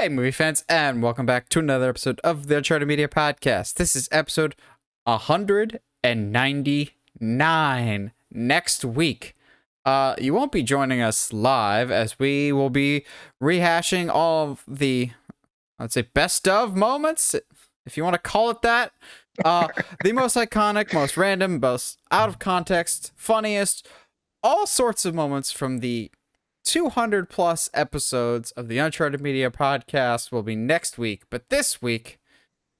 Hey, movie fans, and welcome back to another episode of the Uncharted Media Podcast. This is episode 199. Next week, you won't be joining us live as we will be rehashing all of the, I'd say, best of moments, if you want to call it that. The most iconic, most random, most out of context, funniest, all sorts of moments from the 200 plus episodes of the Uncharted Media Podcast will be next week, but this week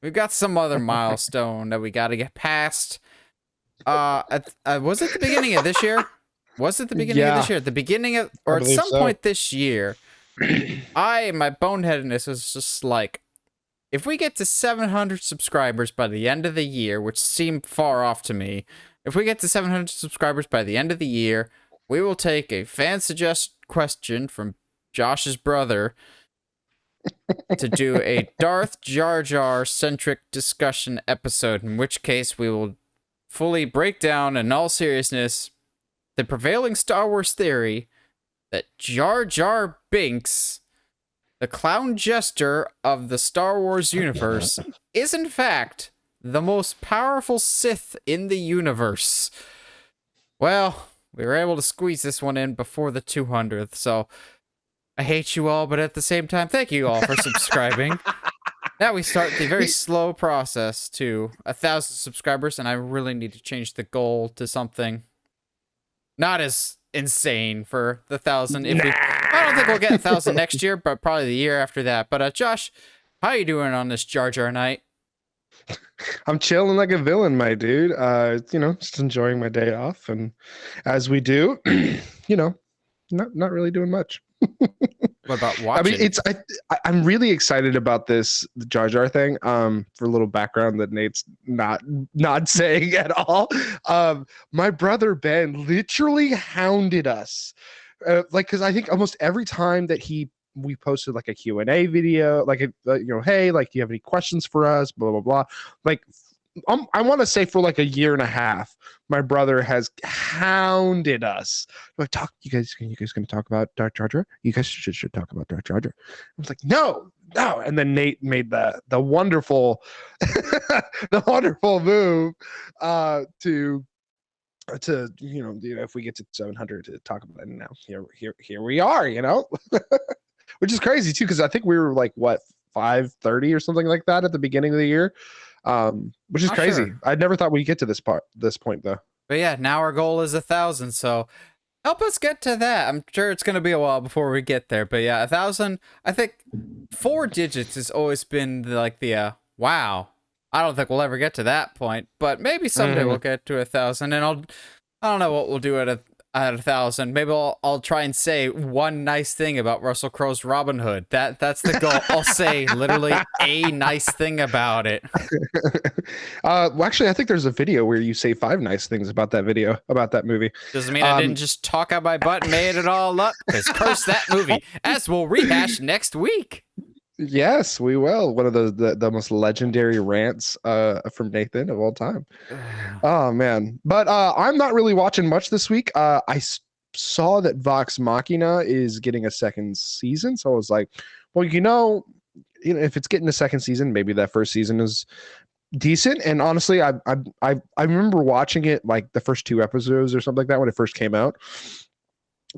we've got some other milestone that we got to get past. Was it the beginning of this year? Was it the beginning of this year? The beginning of, or at some point this year, my boneheadedness was just like, if we get to 700 subscribers by the end of the year, which seemed far off to me, if we get to 700 subscribers by the end of the year, we will take a fan-suggested question from Josh's brother to do a Darth Jar Jar centric discussion episode, in which case we will fully break down in all seriousness the prevailing Star Wars theory that Jar Jar Binks, the clown jester of the Star Wars universe, is in fact the most powerful Sith in the universe. Well, we were able to squeeze this one in before the 200th, so I hate you all, but at the same time, thank you all for subscribing. Now we start the very slow process to 1,000 subscribers, and I really need to change the goal to something not as insane for the 1,000. I don't think we'll get 1,000 next year, but probably the year after that. But Josh, how you doing on this Jar Jar night? I'm chilling like a villain, my dude. Just enjoying my day off, and as we do, not really doing much. What about watching? I mean, I'm really excited about the Jar Jar thing. For a little background that Nate's not saying at all. My brother Ben literally hounded us, because I think almost every time that we posted like a Q&A video, like, hey, like, do you have any questions for us? Blah, blah, blah. Like, I want to say for like a year and a half, my brother has hounded us. Like, you guys going to talk about Darth Jar Jar? You guys should talk about Darth Jar Jar. I was like, no. And then Nate made the wonderful, the wonderful move to if we get to 700 to talk about it. Now here we are, which is crazy too, because I think we were like 530 or something like that at the beginning of the year, which is Not crazy. sure. I never thought we'd get to this point though. But yeah, now our goal is 1,000, so help us get to that. I'm sure it's going to be a while before we get there, but yeah, 1,000. I think 4 digits has always been the wow. I don't think we'll ever get to that point, but maybe someday we'll get to 1,000, and I don't know what we'll do at 1,000. Maybe I'll try and say one nice thing about Russell Crowe's Robin Hood. That's the goal. I'll say literally a nice thing about it. Well, actually, I think there's a video where you say 5 nice things about that movie. Doesn't mean I didn't just talk out my butt and made it all up, because curse that movie, as we'll rehash next week. Yes, we will. One of the most legendary rants from Nathan of all time. Oh man, but I'm not really watching much this week. I saw that Vox Machina is getting a second season, so I was like, well, if it's getting a second season, maybe that first season is decent. And honestly, I remember watching it like the first 2 episodes or something like that when it first came out.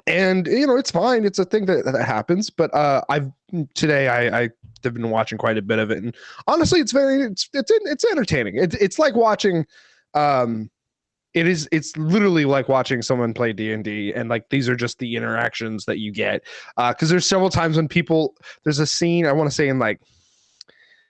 And it's fine. It's a thing that happens. But I've been watching quite a bit of it, and honestly, it's entertaining. It's like watching. It's literally like watching someone play D&D, and like these are just the interactions that you get. Because there's several times when there's a scene, I want to say in like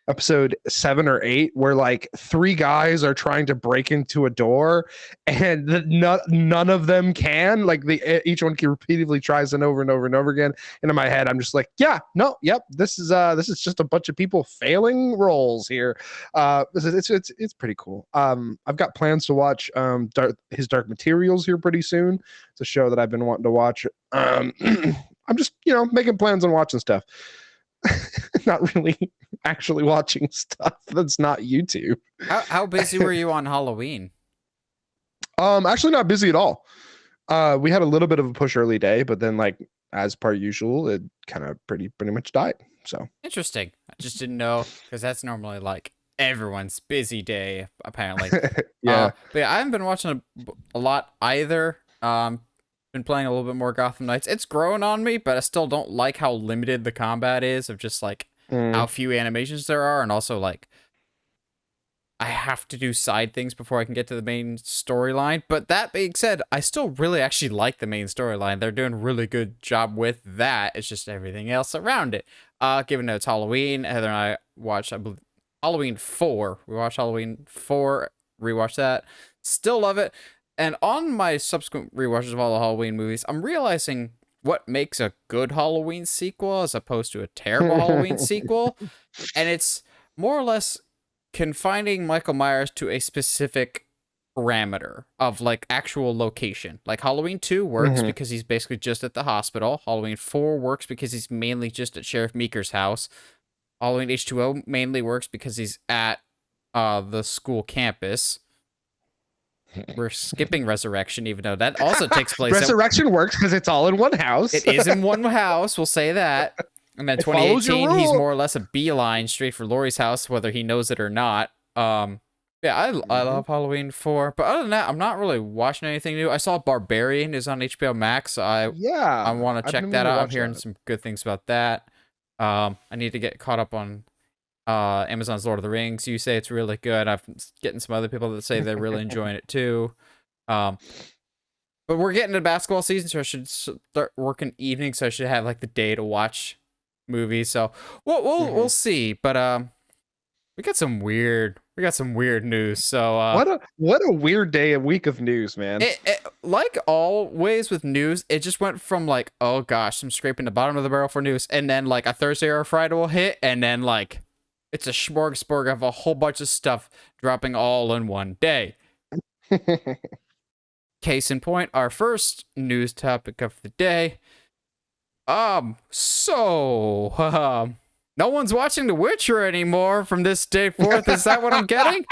episode 7 or 8, where like 3 guys are trying to break into a door, and none of them can. Like each one repeatedly tries and over and over and over again. And in my head, I'm just like, this is just a bunch of people failing rolls here. It's pretty cool. I've got plans to watch his Dark Materials here pretty soon. It's a show that I've been wanting to watch. I'm just making plans on watching stuff. Not really actually watching stuff that's not YouTube. How busy were you on Halloween? Actually not busy at all. We had a little bit of a push early day, but then like as per usual, it kind of pretty much died. So interesting. I just didn't know because that's normally like everyone's busy day apparently. yeah. But yeah, I haven't been watching a lot either. Been playing a little bit more Gotham Knights. It's grown on me, but I still don't like how limited the combat is of just like how few animations there are, and also like I have to do side things before I can get to the main storyline. But that being said, I still really actually like the main storyline. They're doing a really good job with that. It's just everything else around it. Given that it's Halloween, Heather and I watched, I believe, Halloween 4. We watched Halloween 4, rewatched that. Still love it. And on my subsequent rewatches of all the Halloween movies, I'm realizing what makes a good Halloween sequel as opposed to a terrible Halloween sequel. And it's more or less confining Michael Myers to a specific parameter of like actual location. Like Halloween 2 works because he's basically just at the hospital. Halloween 4 works because he's mainly just at Sheriff Meeker's house. Halloween H2O mainly works because he's at the school campus. We're skipping Resurrection, even though that also takes place. Resurrection works because it's all in one house. It is in one house, we'll say that. And then 2018, he's more or less a beeline straight for Laurie's house, whether he knows it or not. Yeah, I love Halloween 4, but other than that, I'm not really watching anything new. I saw Barbarian is on HBO Max. I want to check that out. I'm hearing some good things about that. I need to get caught up on Amazon's Lord of the Rings. You say it's really good. I've getting some other people that say they're really enjoying it too. But we're getting to basketball season, so I should start working evenings. So I should have like the day to watch movies. So we'll see. But we got some weird news. So what a weird day, a week of news, man. Like always with news, it just went from like, oh gosh, I'm scraping the bottom of the barrel for news, and then like a Thursday or a Friday will hit, and then like it's a smorgasbord of a whole bunch of stuff dropping all in one day. Case in point, our first news topic of the day. No one's watching The Witcher anymore from this day forth. Is that what I'm getting?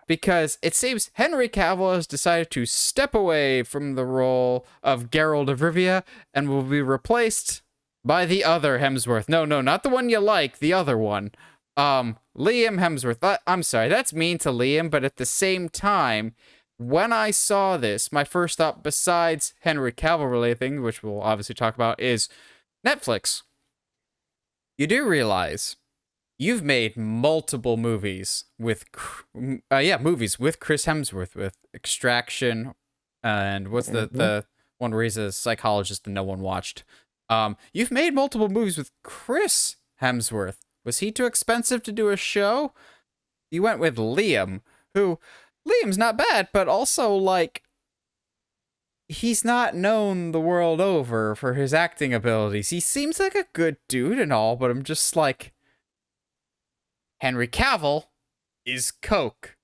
Because it seems Henry Cavill has decided to step away from the role of Geralt of Rivia and will be replaced by the other Hemsworth. No, not the one you like, the other one. Liam Hemsworth. I'm sorry, that's mean to Liam, but at the same time, when I saw this, my first thought, besides Henry Cavill related thing, which we'll obviously talk about, is Netflix. You do realize you've made multiple movies with, movies with Chris Hemsworth, with Extraction, and what's the one where he's a psychologist that no one watched. You've made multiple movies with Chris Hemsworth. Was he too expensive to do a show? You went with Liam's not bad, but also, like, he's not known the world over for his acting abilities. He seems like a good dude and all, but I'm just like, Henry Cavill is Coke.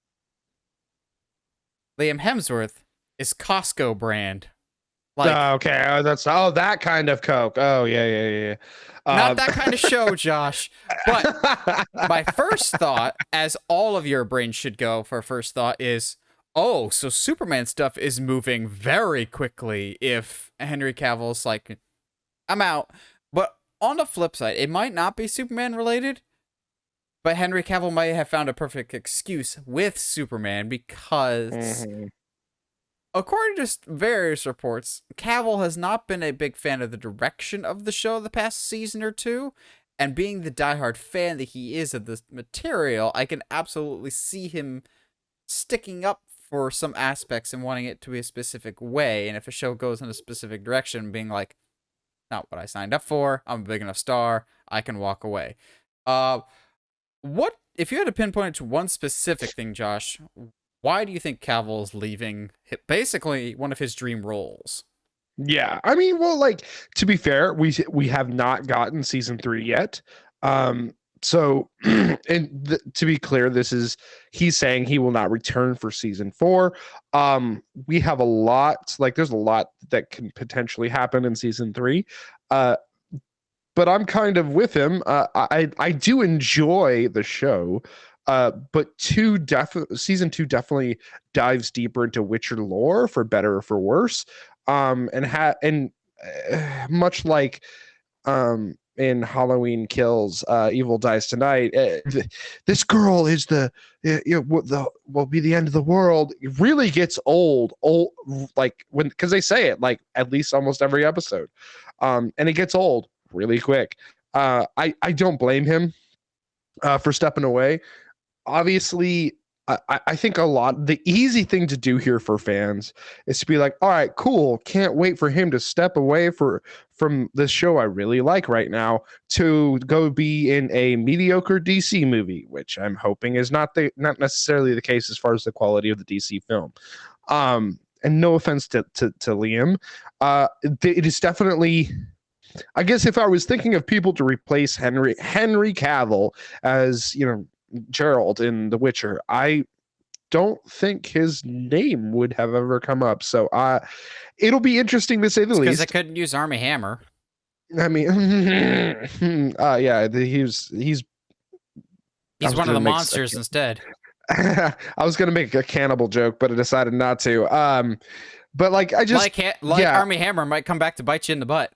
Liam Hemsworth is Costco brand. Like, okay, that kind of Coke. Oh, yeah. Not that kind of show, Josh. But my first thought, as all of your brains should go for first thought, is, oh, so Superman stuff is moving very quickly if Henry Cavill's like, I'm out. But on the flip side, it might not be Superman related, but Henry Cavill might have found a perfect excuse with Superman because... According to various reports, Cavill has not been a big fan of the direction of the show the past season or two, and being the diehard fan that he is of this material, I can absolutely see him sticking up for some aspects and wanting it to be a specific way, and if a show goes in a specific direction, being like, not what I signed up for, I'm a big enough star, I can walk away. What, if you had to pinpoint it to one specific thing, Josh, why do you think Cavill's leaving basically one of his dream roles? Yeah, I mean, well, like, to be fair, we have not gotten season 3 yet. So, and to be clear, he's saying he will not return for season 4. We have a lot, like, there's a lot that can potentially happen in season 3. But I'm kind of with him. I do enjoy the show. But season 2 definitely dives deeper into Witcher lore, for better or for worse. And much like in Halloween Kills, Evil Dies Tonight. This girl is will be the end of the world. It really gets old, like because they say it like at least almost every episode, and it gets old really quick. I don't blame him for stepping away. Obviously, I think the easy thing to do here for fans is to be like, all right, cool. Can't wait for him to step away from this show I really like right now to go be in a mediocre DC movie, which I'm hoping is not necessarily the case as far as the quality of the DC film. And no offense to Liam, it is definitely. I guess if I was thinking of people to replace Henry Cavill as Geralt in The Witcher, I don't think his name would have ever come up. So it'll be interesting to say the least. Because I couldn't use Army Hammer. I mean, yeah, he's one of the monsters instead. I was gonna make a cannibal joke, but I decided not to. But like I just Army Hammer might come back to bite you in the butt.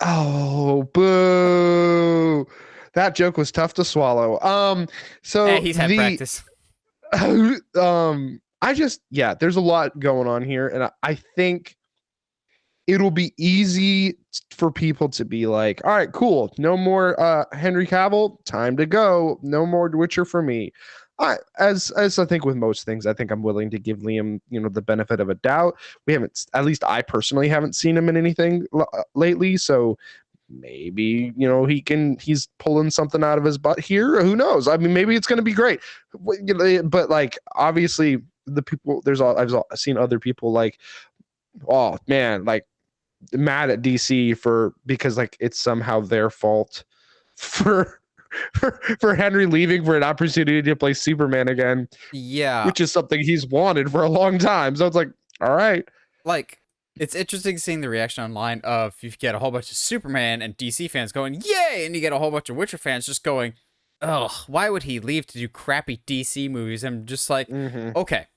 Oh, boo. That joke was tough to swallow. So he's had practice. There's a lot going on here, and I think it'll be easy for people to be like, all right, cool. No more Henry Cavill, time to go. No more Witcher for me. As I think with most things, I think I'm willing to give Liam, the benefit of a doubt. We haven't, at least I personally haven't seen him in anything lately. So maybe, he's pulling something out of his butt here. Who knows? I mean, maybe it's going to be great. But like, obviously I've seen other people like, oh man, like mad at DC because like it's somehow their fault for Henry leaving for an opportunity to play Superman again. Yeah. Which is something he's wanted for a long time. So it's like, all right. Like, it's interesting seeing the reaction online of you get a whole bunch of Superman and DC fans going, yay! And you get a whole bunch of Witcher fans just going, ugh, why would he leave to do crappy DC movies? I'm just like, okay.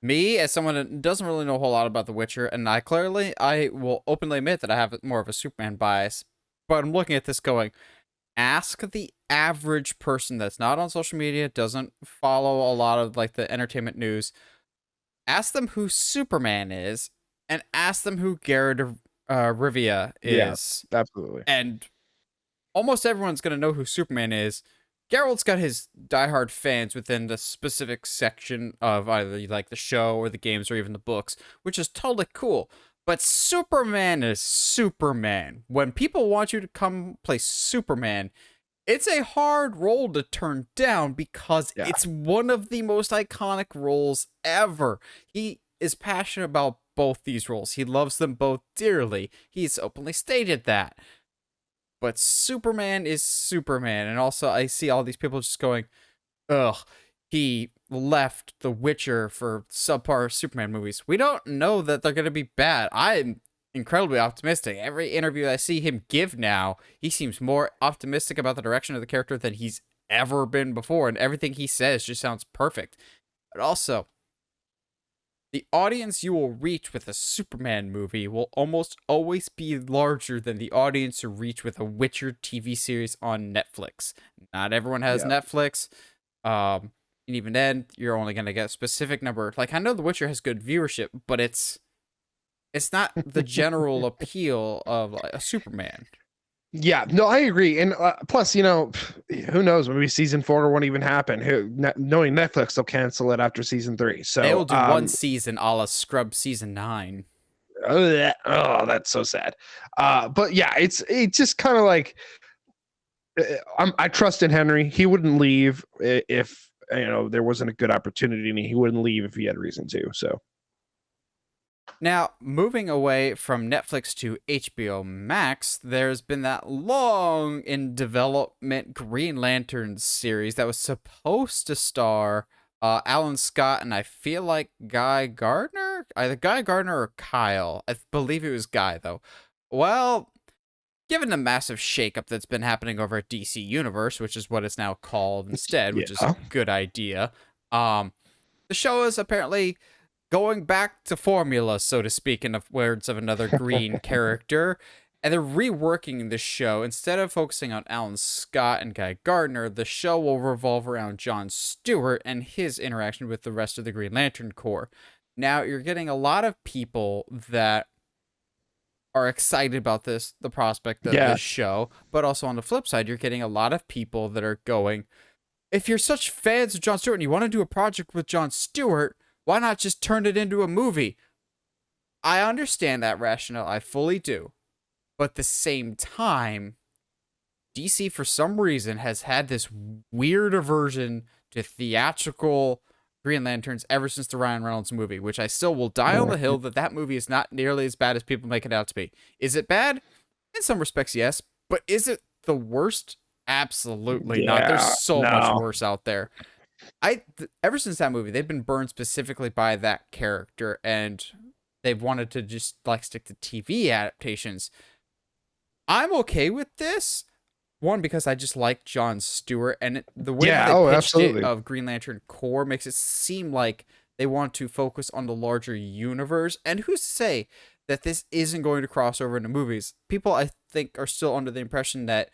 Me, as someone that doesn't really know a whole lot about The Witcher, and I will openly admit that I have more of a Superman bias, but I'm looking at this going, ask the average person that's not on social media, doesn't follow a lot of like the entertainment news. Ask them who Superman is, and ask them who Geralt Rivia is. Yeah, absolutely. And almost everyone's gonna know who Superman is. Geralt's got his diehard fans within the specific section of either like the show or the games or even the books, which is totally cool. But Superman is Superman. When people want you to come play Superman, it's a hard role to turn down because it's one of the most iconic roles ever. He is passionate about both these roles. He loves them both dearly. He's openly stated that. But Superman is Superman. And also I see all these people just going, ugh, he left The Witcher for subpar Superman movies. We don't know that they're going to be bad. I'm incredibly optimistic. Every interview I see him give now, he seems more optimistic about the direction of the character than he's ever been before. And everything he says just sounds perfect. But also, the audience you will reach with a Superman movie will almost always be larger than the audience you reach with a Witcher TV series on Netflix. Not everyone has Netflix. And even then, you're only going to get a specific number. Like, I know The Witcher has good viewership, but it's not the general appeal of a Superman. Yeah, no, I agree. And plus, who knows? Maybe season 4 won't even happen. Knowing Netflix, they'll cancel it after season 3. So they'll do one season a la Scrub season 9. Oh, that's so sad. But yeah, it's just kind of like I trust in Henry. He wouldn't leave if there wasn't a good opportunity, and he wouldn't leave if he had a reason to. So. Now, moving away from Netflix to HBO Max, there's been that long in development Green Lantern series that was supposed to star Alan Scott and I feel like Guy Gardner? Either Guy Gardner or Kyle. I believe it was Guy, though. Well, given the massive shakeup that's been happening over at DC Universe, which is what it's now called instead, which is a good idea, the show is apparently going back to formula, so to speak, in the words of another green character. And they're reworking the show. Instead of focusing on Alan Scott and Guy Gardner, the show will revolve around John Stewart and his interaction with the rest of the Green Lantern Corps. Now, you're getting a lot of people that are excited about the prospect of this show, but also on the flip side, you're getting a lot of people that are going, if you're such fans of John Stewart and you want to do a project with John Stewart, why not just turn it into a movie? I understand that rationale, I fully do. But at the same time, DC, for some reason, has had this weird aversion to theatrical Green Lanterns ever since the Ryan Reynolds movie, which I still will die on the hill that movie is not nearly as bad as people make it out to be. Is it bad? In some respects, yes. But is it the worst? Absolutely not. There's so much worse out there. Ever since that movie, they've been burned specifically by that character, and they've wanted to just stick to TV adaptations. I'm okay with this. One, because I just like John Stewart, and the way that they pitched it of Green Lantern Corps makes it seem like they want to focus on the larger universe. And who's to say that this isn't going to cross over into movies? People, I think, are still under the impression that,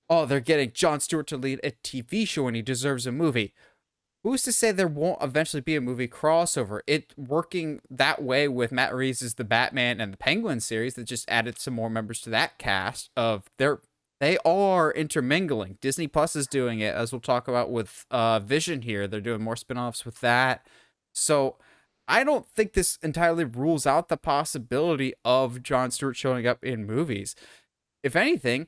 oh, they're getting John Stewart to lead a TV show and he deserves a movie. Who's to say there won't eventually be a movie crossover? It working that way with Matt Reeves' The Batman and the Penguin series that just added some more members to that cast of they are intermingling. Disney Plus is doing it, as we'll talk about with Vision here. They're doing more spinoffs with that. So I don't think this entirely rules out the possibility of John Stewart showing up in movies. If anything,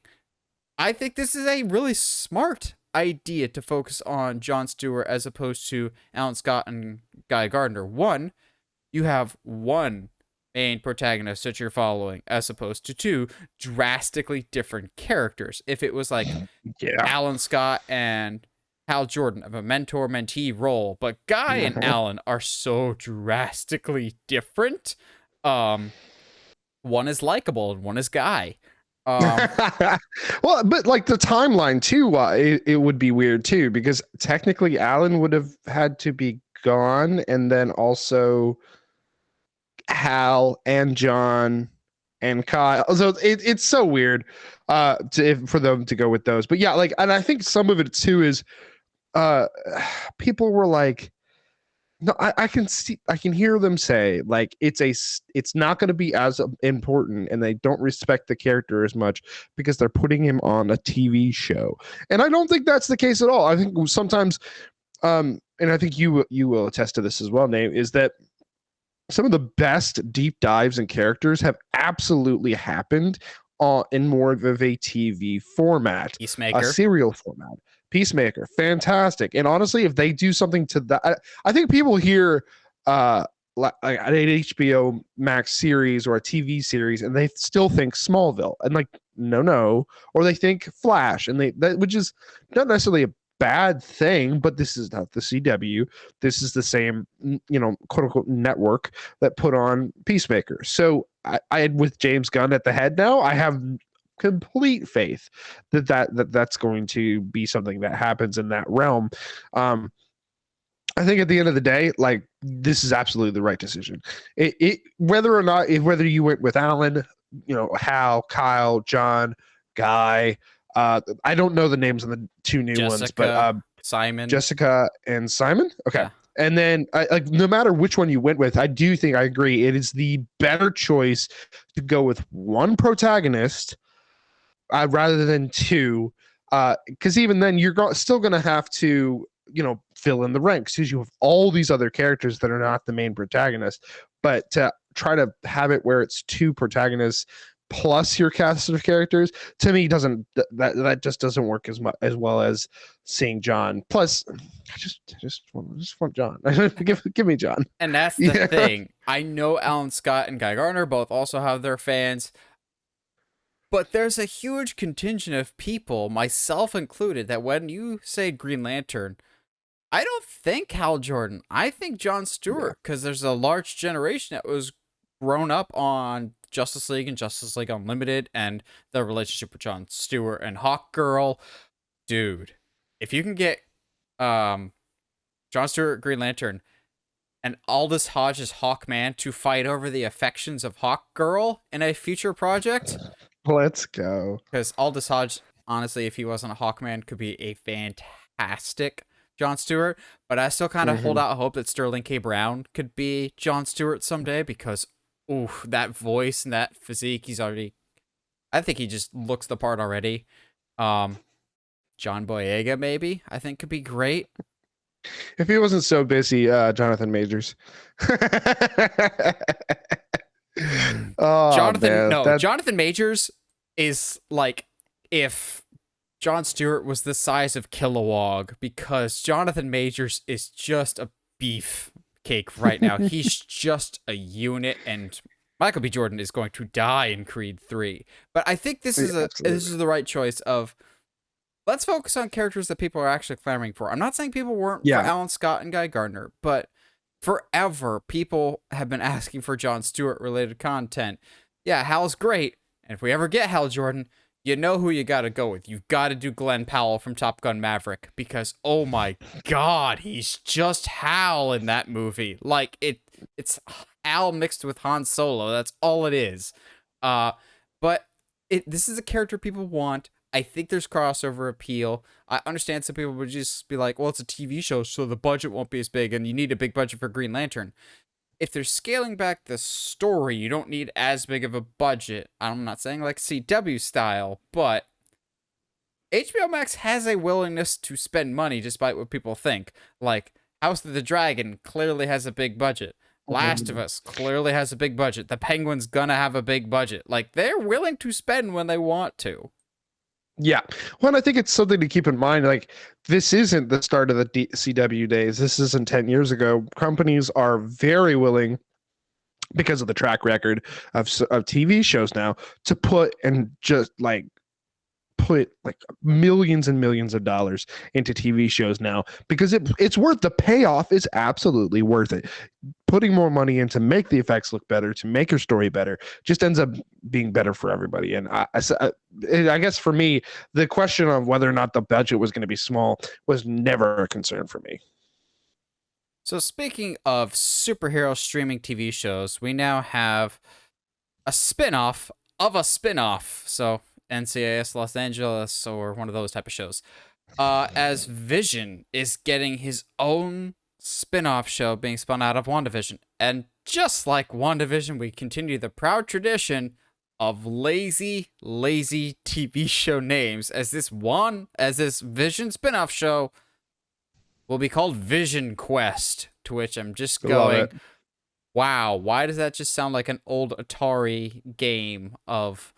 I think this is a really smart idea to focus on John Stewart as opposed to Alan Scott and Guy Gardner. One, you have one main protagonist that you're following as opposed to two drastically different characters. If it was like Alan Scott and Hal Jordan of a mentor-mentee role, but Guy and Alan are so drastically different. One is likable and one is Guy. Well, but the timeline too, it would be weird too, because technically Alan would have had to be gone, and then also Hal and John and Kyle. So it's so weird for them to go with those. But yeah, and I think some of it too is people were like, no, I can hear them say it's not going to be as important, and they don't respect the character as much because they're putting him on a TV show. And I don't think that's the case at all. I think sometimes, and I think you will attest to this as well, Nate, is that some of the best deep dives and characters have absolutely happened in more of a TV format, a serial format. Peacemaker, fantastic. And honestly, if they do something to that, I think people hear like an HBO Max series or a TV series, and they still think Smallville, and no, or they think Flash, and which is not necessarily a bad thing, but this is not the CW. This is the same, quote unquote network that put on Peacemaker. So I with James Gunn at the head now, I have complete faith that's going to be something that happens in that realm. I think at the end of the day, this is absolutely the right decision. Whether you went with Alan, Hal, Kyle, John, Guy, I don't know the names of the two new ones, but Simon, Jessica and Simon. Okay. Yeah. And then no matter which one you went with, I do think I agree. It is the better choice to go with one protagonist rather than two, because even then you're still going to have to, fill in the ranks because you have all these other characters that are not the main protagonist. But to try to have it where it's two protagonists plus your cast of characters, to me that just doesn't work as well as seeing John. Plus, I just want John. give me John. And that's the thing. I know Alan Scott and Guy Gardner both also have their fans. But there's a huge contingent of people, myself included, that when you say Green Lantern, I don't think Hal Jordan. I think John Stewart, because there's a large generation that was grown up on Justice League and Justice League Unlimited and the relationship with John Stewart and Hawkgirl. Dude, if you can get John Stewart, Green Lantern, and Aldous Hodge's Hawkman to fight over the affections of Hawkgirl in a future project, Let's go. Because Aldous Hodge, honestly, if he wasn't a Hawkman, could be a fantastic John Stewart. But I still kind of hold out hope that Sterling K. Brown could be John Stewart someday because, ooh, that voice and that physique, I think he just looks the part already. John Boyega, maybe, I think could be great. If he wasn't so busy, Jonathan Majors. Jonathan Majors is like if John Stewart was the size of Kilowog, because Jonathan Majors is just a beef cake right now. He's just a unit, and Michael B. Jordan is going to die in Creed 3. But I think this is the right choice of, let's focus on characters that people are actually clamoring for. I'm not saying people weren't for Alan Scott and Guy Gardner, but forever people have been asking for John Stewart related content. Yeah, Hal's great. And if we ever get Hal Jordan, you know who you got to go with. You've got to do Glenn Powell from Top Gun Maverick, because oh my god, he's just Hal in that movie. Like it's Hal mixed with Han Solo. That's all it is. But this is a character people want. I think there's crossover appeal. I understand some people would just be like, well, it's a TV show, so the budget won't be as big, and you need a big budget for Green Lantern. If they're scaling back the story, you don't need as big of a budget. I'm not saying like CW style, but HBO Max has a willingness to spend money despite what people think. Like, House of the Dragon clearly has a big budget. Last of Us clearly has a big budget. The Penguin's gonna have a big budget. Like, they're willing to spend when they want to. Yeah. Well, I think it's something to keep in mind. Like, this isn't the start of the CW days. This isn't 10 years ago. Companies are very willing, because of the track record of TV shows now, to put millions and millions of dollars into TV shows now, because it's worth, the payoff is absolutely worth it. Putting more money in to make the effects look better, to make your story better, just ends up being better for everybody. And I guess for me, the question of whether or not the budget was going to be small was never a concern for me. So speaking of superhero streaming TV shows, we now have a spinoff of a spinoff. So NCIS Los Angeles, or one of those type of shows, as Vision is getting his own spin-off show being spun out of WandaVision. And just like WandaVision, we continue the proud tradition of lazy TV show names, as this Vision spin-off show will be called Vision Quest, to which I'm just going, wow, why does that just sound like an old Atari game of,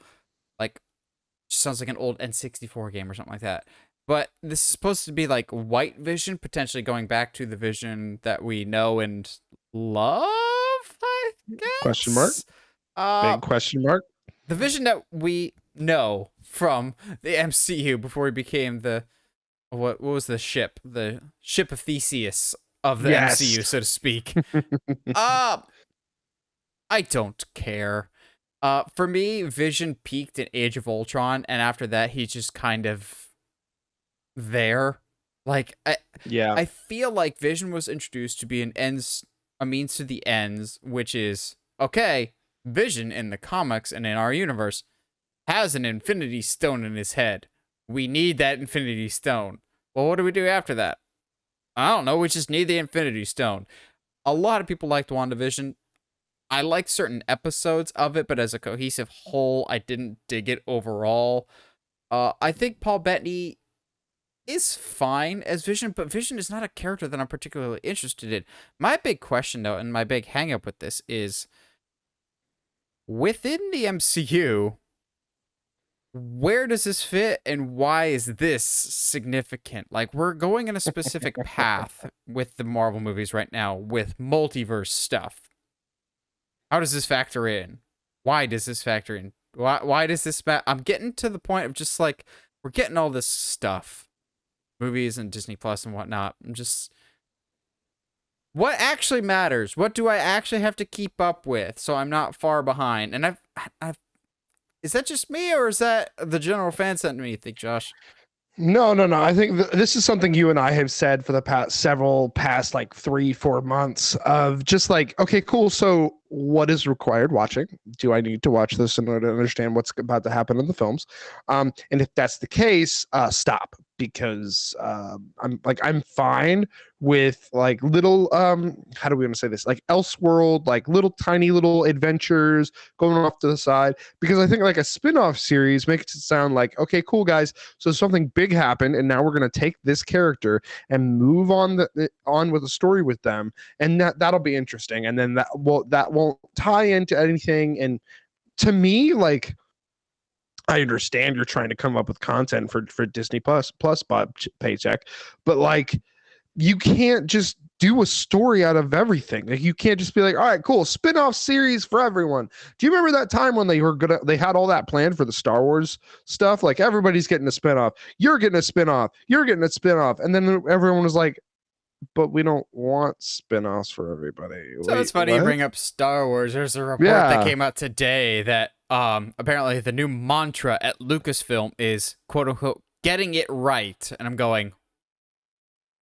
like, sounds like an old N64 game or something like that. But this is supposed to be like White Vision, potentially going back to the Vision that we know and love, I guess? Question mark? Big question mark? The Vision that we know from the MCU before he became the, what was the ship? The ship of Theseus of the MCU, so to speak. I don't care. For me, Vision peaked in Age of Ultron, and after that, he's just kind of there. Like, I feel like Vision was introduced to be a means to the ends, which is, okay, Vision in the comics and in our universe has an Infinity Stone in his head. We need that Infinity Stone. Well, what do we do after that? I don't know. We just need the Infinity Stone. A lot of people liked WandaVision. I liked certain episodes of it, but as a cohesive whole, I didn't dig it overall. I think Paul Bettany is fine as Vision, but Vision is not a character that I'm particularly interested in. My big question, though, and my big hang-up with this is, within the MCU, where does this fit, and why is this significant? Like, we're going in a specific path with the Marvel movies right now, with multiverse stuff. How does this factor in? Why does this factor in? Why does this I'm getting to the point of just like, we're getting all this stuff, movies and Disney Plus and whatnot. I'm just, what actually matters? What do I actually have to keep up with so I'm not far behind? And I've is that just me, or is that the general fan sentiment, you think, Josh? No, no, no. I think this is something you and I have said for the past like 3-4 months of just like, okay, cool. So what is required watching? Do I need to watch this in order to understand what's about to happen in the films? And if that's the case, stop, because I'm fine with like little how do we want to say this, like Elseworld, like little tiny little adventures going off to the side, because I think like a spin-off series makes it sound like, okay, cool guys, so something big happened and now we're going to take this character and move on with the story with them, and that'll be interesting, and then that won't tie into anything. And to me, like, I understand you're trying to come up with content for Disney Plus paycheck, but like, you can't just do a story out of everything. Like, you can't just be like, all right, cool, spin-off series for everyone. Do you remember that time when they had all that planned for the Star Wars stuff? Like, everybody's getting a spin-off. You're getting a spin-off. You're getting a spin-off. And then everyone was like, but we don't want spin-offs for everybody. So it's funny you bring up Star Wars. There's a report that came out today that apparently the new mantra at Lucasfilm is, quote unquote, getting it right. And I'm going,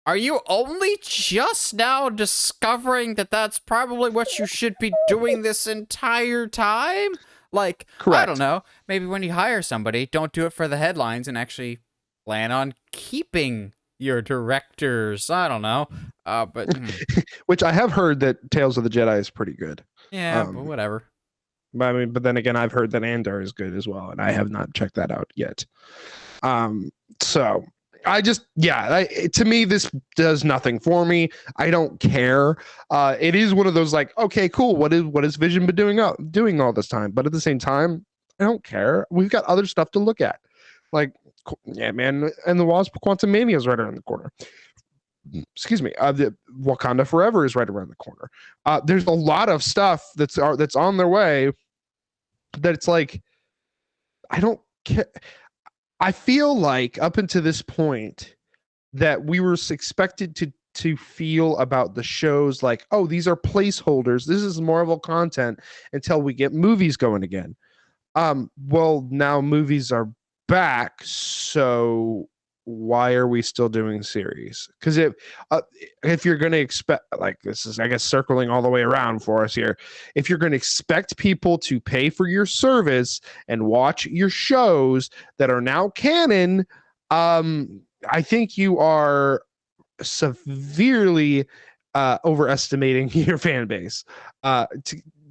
are you only just now discovering that that's probably what you should be doing this entire time? Like, correct. I don't know. Maybe when you hire somebody, don't do it for the headlines and actually plan on keeping your directors. I don't know. But which I have heard that Tales of the Jedi is pretty good. Yeah, but whatever. But I mean, but then again, I've heard that Andor is good as well, and I have not checked that out yet. So I just, to me, this does nothing for me. I don't care. It is one of those like, okay, cool. What is Vision been doing all this time? But at the same time, I don't care. We've got other stuff to look at. Like, yeah, man, and the Wasp Quantumania is right around the corner. Excuse me. The Wakanda Forever is right around the corner. There's a lot of stuff that's on their way. That it's like, I don't care. I feel like up until this point that we were expected to feel about the shows like, oh, these are placeholders. This is Marvel content until we get movies going again. Well, now movies are back, so why are we still doing series? Because if you're going to expect, like, this is, I guess, circling all the way around for us here, if you're going to expect people to pay for your service and watch your shows that are now canon, I think you are severely overestimating your fan base.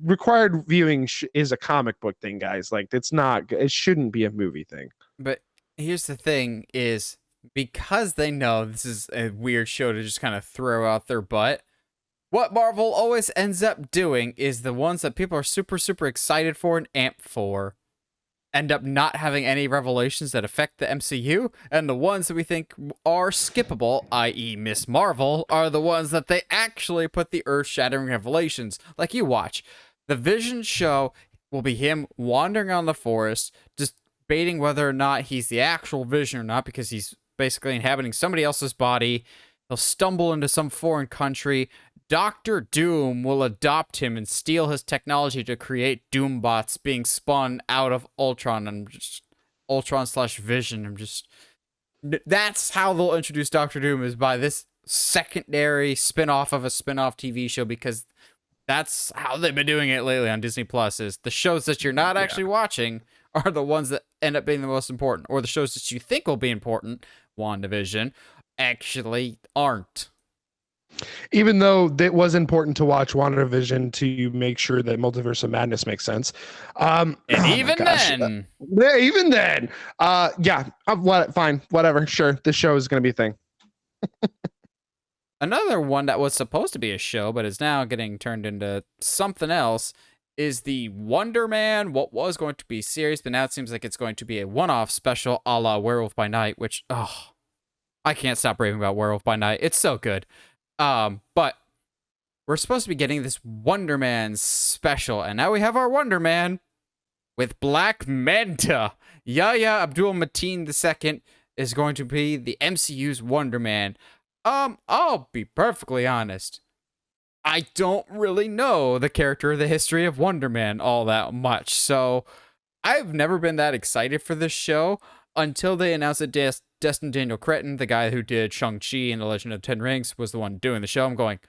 Required viewing is a comic book thing, guys. Like, it shouldn't be a movie thing. But here's the thing is, because they know this is a weird show to just kind of throw out their butt, what Marvel always ends up doing is the ones that people are super, super excited for and amped for end up not having any revelations that affect the MCU, and the ones that we think are skippable, i.e. Miss Marvel, are the ones that they actually put the earth-shattering revelations. Like, you watch. The Vision show will be him wandering on the forest, just debating whether or not he's the actual Vision or not, because he's basically inhabiting somebody else's body. He'll stumble into some foreign country. Doctor Doom will adopt him and steal his technology to create Doombots being spun out of Ultron. And just Ultron/Vision. That's how they'll introduce Doctor Doom, is by this secondary spin-off of a spin-off TV show, because that's how they've been doing it lately on Disney Plus. Is the shows that you're not actually watching are the ones that end up being the most important, or the shows that you think will be important, WandaVision, actually aren't. Even though it was important to watch WandaVision to make sure that Multiverse of Madness makes sense. And even then. Fine, whatever, sure. This show is going to be a thing. Another one that was supposed to be a show, but is now getting turned into something else, is the Wonder Man, what was going to be a series, but now it seems like it's going to be a one-off special a la Werewolf by Night, which, I can't stop raving about Werewolf by Night. It's so good. But we're supposed to be getting this Wonder Man special, and now we have our Wonder Man with Black Manta. Yahya Abdul-Mateen II is going to be the MCU's Wonder Man. I'll be perfectly honest. I don't really know the character or the history of Wonder Man all that much, so I've never been that excited for this show until they announced that Destin Daniel Cretton, the guy who did Shang-Chi and The Legend of the Ten Rings, was the one doing the show. I'm going,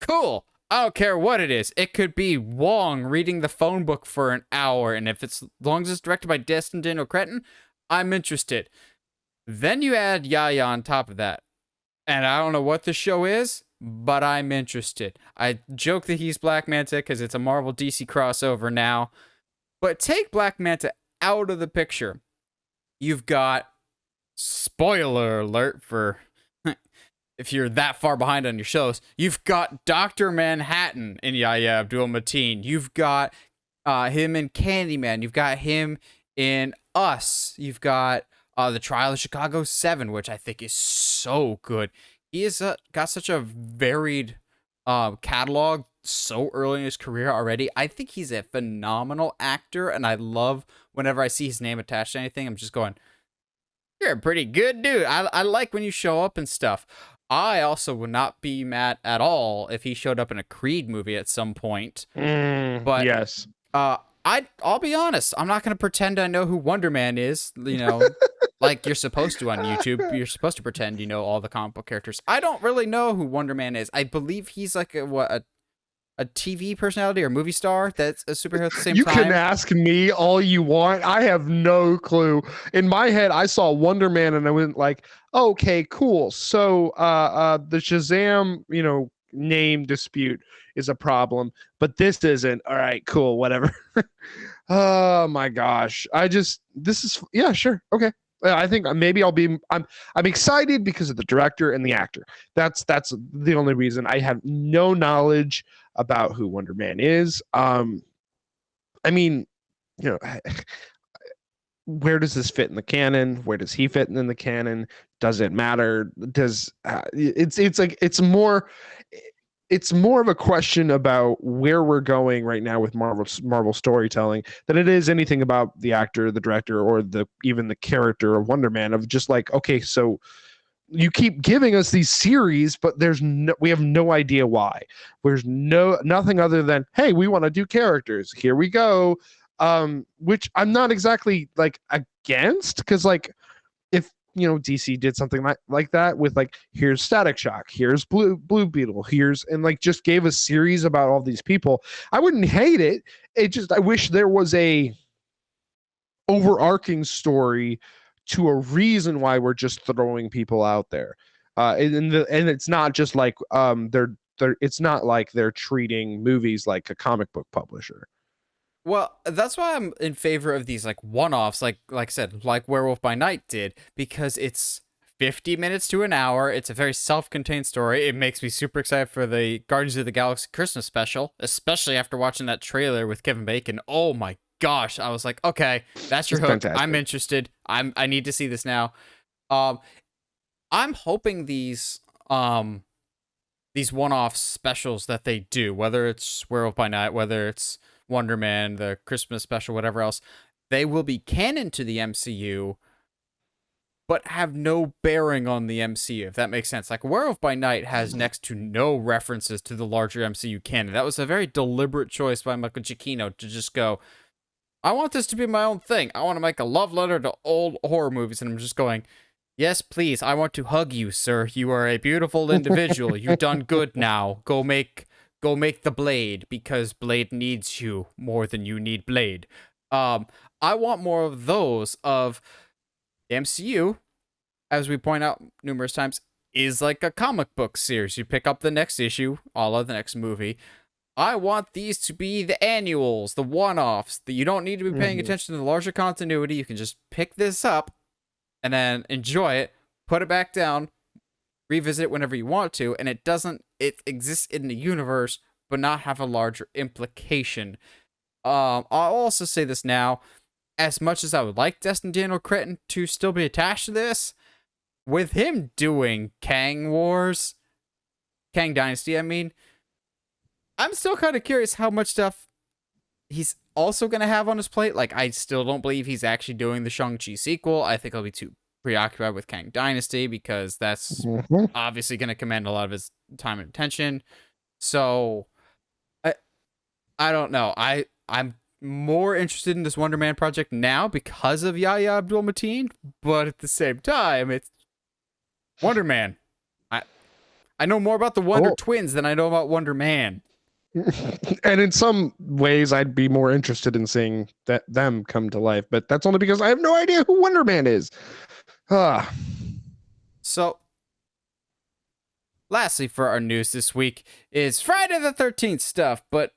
cool. I don't care what it is. It could be Wong reading the phone book for an hour, and if it's as long as it's directed by Destin Daniel Cretton, I'm interested. Then you add Yahya on top of that, and I don't know what the show is, but I'm interested. I joke that he's Black Manta because it's a Marvel DC crossover now, but take Black Manta out of the picture. You've got, spoiler alert for if you're that far behind on your shows, you've got Dr. Manhattan in Yahya Abdul-Mateen. You've got him in Candyman. You've got him in Us. You've got The Trial of Chicago 7, which I think is so good. He has got such a varied catalog so early in his career already. I think he's a phenomenal actor, and I love whenever I see his name attached to anything, I'm just going, you're a pretty good dude. I like when you show up and stuff. I also would not be mad at all if he showed up in a Creed movie at some point. But yes, I'll be honest. I'm not going to pretend I know who Wonder Man is. You know, like you're supposed to on YouTube. You're supposed to pretend you know all the comic book characters. I don't really know who Wonder Man is. I believe he's like a TV personality or movie star that's a superhero at the same time. You can ask me all you want. I have no clue. In my head, I saw Wonder Man and I went like, okay, cool. So the Shazam, name dispute is a problem, but this isn't. All right, cool, whatever. Oh my gosh. Yeah, sure. Okay. I think maybe I'm excited because of the director and the actor. That's the only reason. I have no knowledge about who Wonder Man is. I mean, where does this fit in the canon? Where does he fit in the canon? Does it matter? It's more of a question about where we're going right now with Marvel storytelling than it is anything about the actor, the director, or even the character of Wonder Man. Of just like, okay, so you keep giving us these series, but we have no idea why. There's nothing other than, hey, we want to do characters. Here we go. Which I'm not exactly like against, because like if DC did something like that with like, here's Static Shock, here's Blue Beetle, and like just gave a series about all these people, I wouldn't hate it. I wish there was a overarching story to a reason why we're just throwing people out there. And it's not just like it's not like they're treating movies like a comic book publisher. Well, that's why I'm in favor of these like one-offs, like I said, like Werewolf by Night did, because it's 50 minutes to an hour. It's a very self-contained story. It makes me super excited for the Guardians of the Galaxy Christmas special, especially after watching that trailer with Kevin Bacon. Oh my gosh, I was like, okay, that's your hook. Fantastic. I'm interested. I need to see this now. I'm hoping these one-off specials that they do, whether it's Werewolf by Night, whether it's Wonder Man, the Christmas special, whatever else, they will be canon to the MCU, but have no bearing on the MCU, if that makes sense. Like, Werewolf by Night has next to no references to the larger MCU canon. That was a very deliberate choice by Michael Giacchino to just go, I want this to be my own thing. I want to make a love letter to old horror movies. And I'm just going, yes, please. I want to hug you, sir. You are a beautiful individual. You've done good now. Go make the Blade, because Blade needs you more than you need Blade. I want more of those of the MCU, as we point out numerous times, is like a comic book series. You pick up the next issue, a la the next movie. I want these to be the annuals, the one-offs, that you don't need to be paying attention to the larger continuity. You can just pick this up and then enjoy it, put it back down, revisit it whenever you want to, and it exists in the universe, but not have a larger implication. I'll also say this now, as much as I would like Destin Daniel Cretton to still be attached to this, with him doing Kang Dynasty, I mean, I'm still kind of curious how much stuff he's also going to have on his plate. Like, I still don't believe he's actually doing the Shang-Chi sequel. I think he'll be too preoccupied with Kang Dynasty, because that's obviously going to command a lot of his time and attention. So I don't know. I'm more interested in this Wonder Man project now because of Yahya Abdul-Mateen, but at the same time, it's Wonder Man. I know more about the Wonder Twins than I know about Wonder Man. And in some ways, I'd be more interested in seeing them come to life, but that's only because I have no idea who Wonder Man is. So, lastly, for our news this week is Friday the 13th stuff, but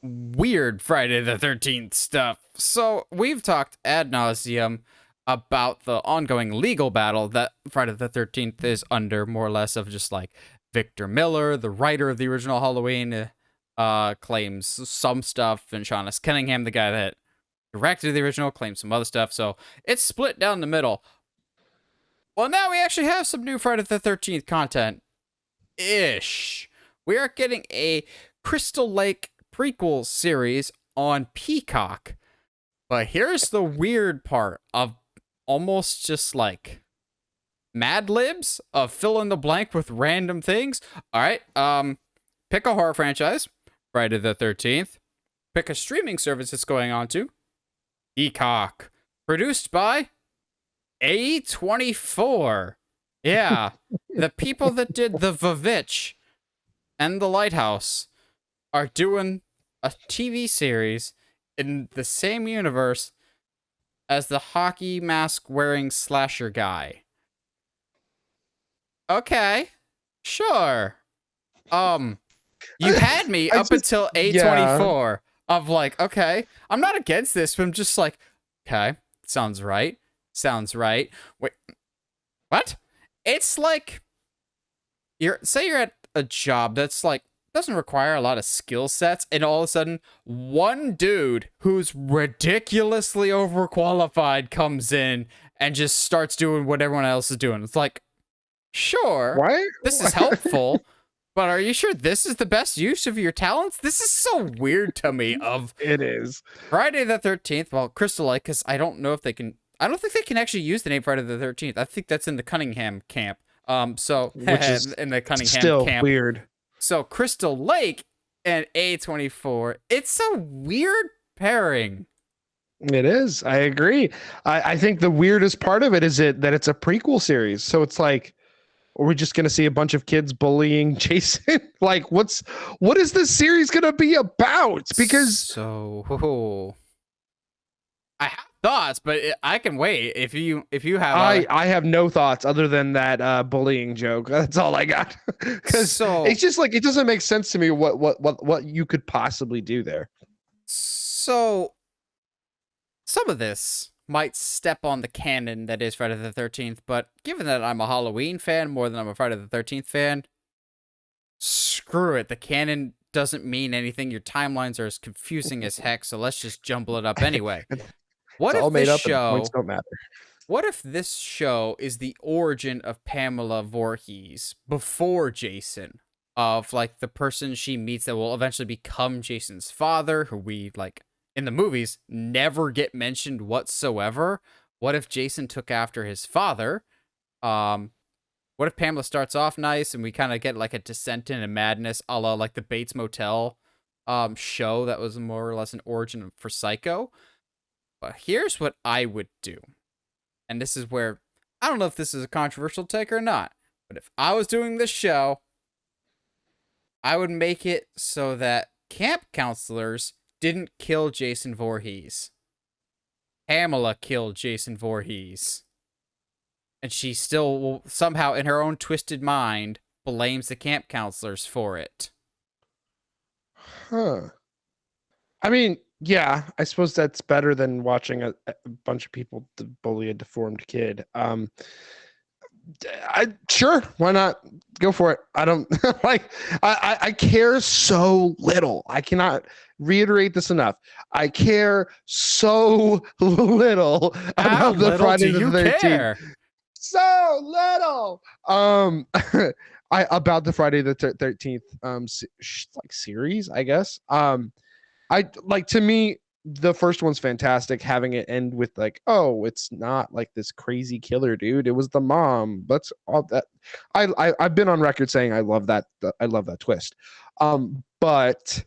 weird Friday the 13th stuff. So, we've talked ad nauseum about the ongoing legal battle that Friday the 13th is under, more or less, of just like Victor Miller, the writer of the original Halloween, claims some stuff, and Sean S. Cunningham, the guy that directed the original, claims some other stuff. So it's split down the middle. Well, now we actually have some new Friday the 13th content. We are getting a Crystal Lake prequel series on Peacock. But here's the weird part of almost just like Mad Libs of fill in the blank with random things. All right, pick a horror franchise, Friday the 13th. Pick a streaming service it's going on to, Peacock. Produced by A24. Yeah, the people that did The Vavitch and The Lighthouse are doing a TV series in the same universe as the hockey mask wearing slasher guy. Okay, sure. You had me up until A24 of like, okay, I'm not against this, but I'm just like, okay, sounds right. Wait, what? It's like you're at a job that's like doesn't require a lot of skill sets, and all of a sudden one dude who's ridiculously overqualified comes in and just starts doing what everyone else is doing. It's like, sure, this is helpful, but are you sure this is the best use of your talents? This is so weird to me. It is Friday the 13th. Well, Crystal Lake, because I don't know if they can. I don't think they can actually use the name Friday the 13th. I think that's in the Cunningham camp. So which is in the Cunningham still camp. Weird. So Crystal Lake and A24, it's a weird pairing. It is. I agree. I think the weirdest part of it is that it's a prequel series. So it's like, are we just going to see a bunch of kids bullying Jason? Like, what is this series going to be about? Because I have thoughts, but I can wait if you have. I have no thoughts other than that bullying joke. That's all I got. Because it's just like it doesn't make sense to me what you could possibly do there. So some of this might step on the canon that is Friday the 13th, but given that I'm a Halloween fan more than I'm a Friday the 13th fan, screw it. The canon doesn't mean anything. Your timelines are as confusing as heck, so let's just jumble it up anyway. What if this show? Points don't matter. What if this show is the origin of Pamela Voorhees before Jason, of like the person she meets that will eventually become Jason's father, who we like in the movies never get mentioned whatsoever? What if Jason took after his father? What if Pamela starts off nice and we kind of get like a descent into madness, a la like the Bates Motel show that was more or less an origin for Psycho? But here's what I would do. And this is where, I don't know if this is a controversial take or not, but if I was doing this show, I would make it so that camp counselors didn't kill Jason Voorhees. Pamela killed Jason Voorhees. And she still will somehow, in her own twisted mind, blames the camp counselors for it. Huh. I mean, yeah, I suppose that's better than watching a bunch of people bully a deformed kid. Sure, why not? Go for it. I don't like. I care so little. I cannot reiterate this enough. I care so little about the Friday the 13th. So little. About the Friday the 13th like series, I guess. I like, to me, the first one's fantastic, having it end with like, oh, it's not like this crazy killer dude, it was the mom. That's all that I've been on record saying I love that twist. But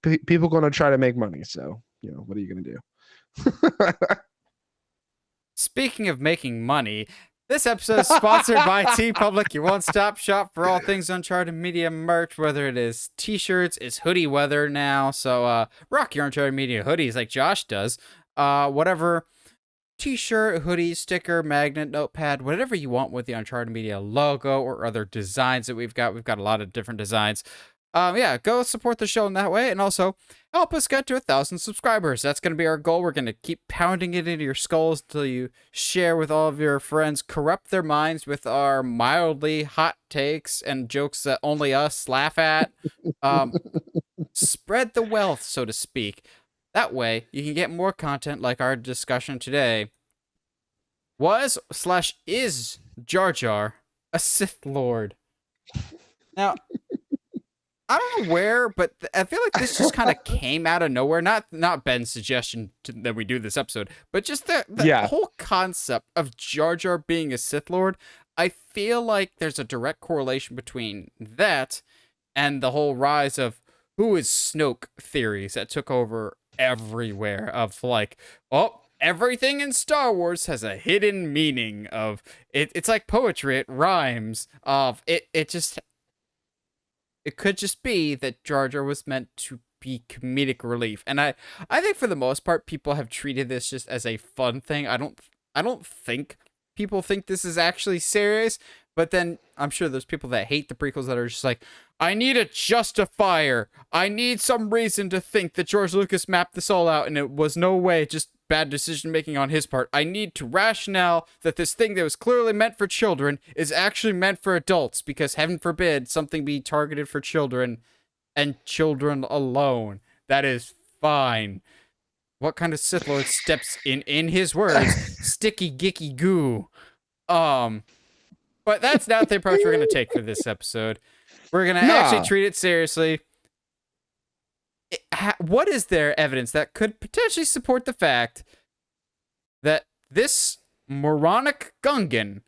people going to try to make money. So, what are you going to do? Speaking of making money, this episode is sponsored by TeePublic, your one-stop shop for all things Uncharted Media merch, whether it is t-shirts, it's hoodie weather now, so rock your Uncharted Media hoodies like Josh does. Whatever t-shirt, hoodie, sticker, magnet, notepad, whatever you want with the Uncharted Media logo or other designs that we've got. We've got a lot of different designs. Yeah, go support the show in that way, and also help us get to 1,000 subscribers. That's going to be our goal. We're going to keep pounding it into your skulls until you share with all of your friends, corrupt their minds with our mildly hot takes and jokes that only us laugh at. Spread the wealth, so to speak. That way, you can get more content like our discussion today. Was/is Jar Jar a Sith Lord? Now, I don't know where, but I feel like this just kind of came out of nowhere. Not Ben's suggestion that we do this episode, but just the whole concept of Jar Jar being a Sith Lord. I feel like there's a direct correlation between that and the whole rise of who is Snoke theories that took over everywhere. Of like, oh, everything in Star Wars has a hidden meaning of it. It's like poetry. It rhymes. Of it. It could just be that Jar Jar was meant to be comedic relief. And I think for the most part, people have treated this just as a fun thing. I don't think people think this is actually serious, but then I'm sure there's people that hate the prequels that are just like, I need a justifier. I need some reason to think that George Lucas mapped this all out and it was no way just bad decision making on his part. I need to rationale that this thing that was clearly meant for children is actually meant for adults, because heaven forbid something be targeted for children and children alone. That is fine. What kind of Sith Lord steps in his words, sticky gicky goo? But that's not the approach we're gonna take for this episode. We're gonna actually treat it seriously. What is there evidence that could potentially support the fact that this moronic Gungan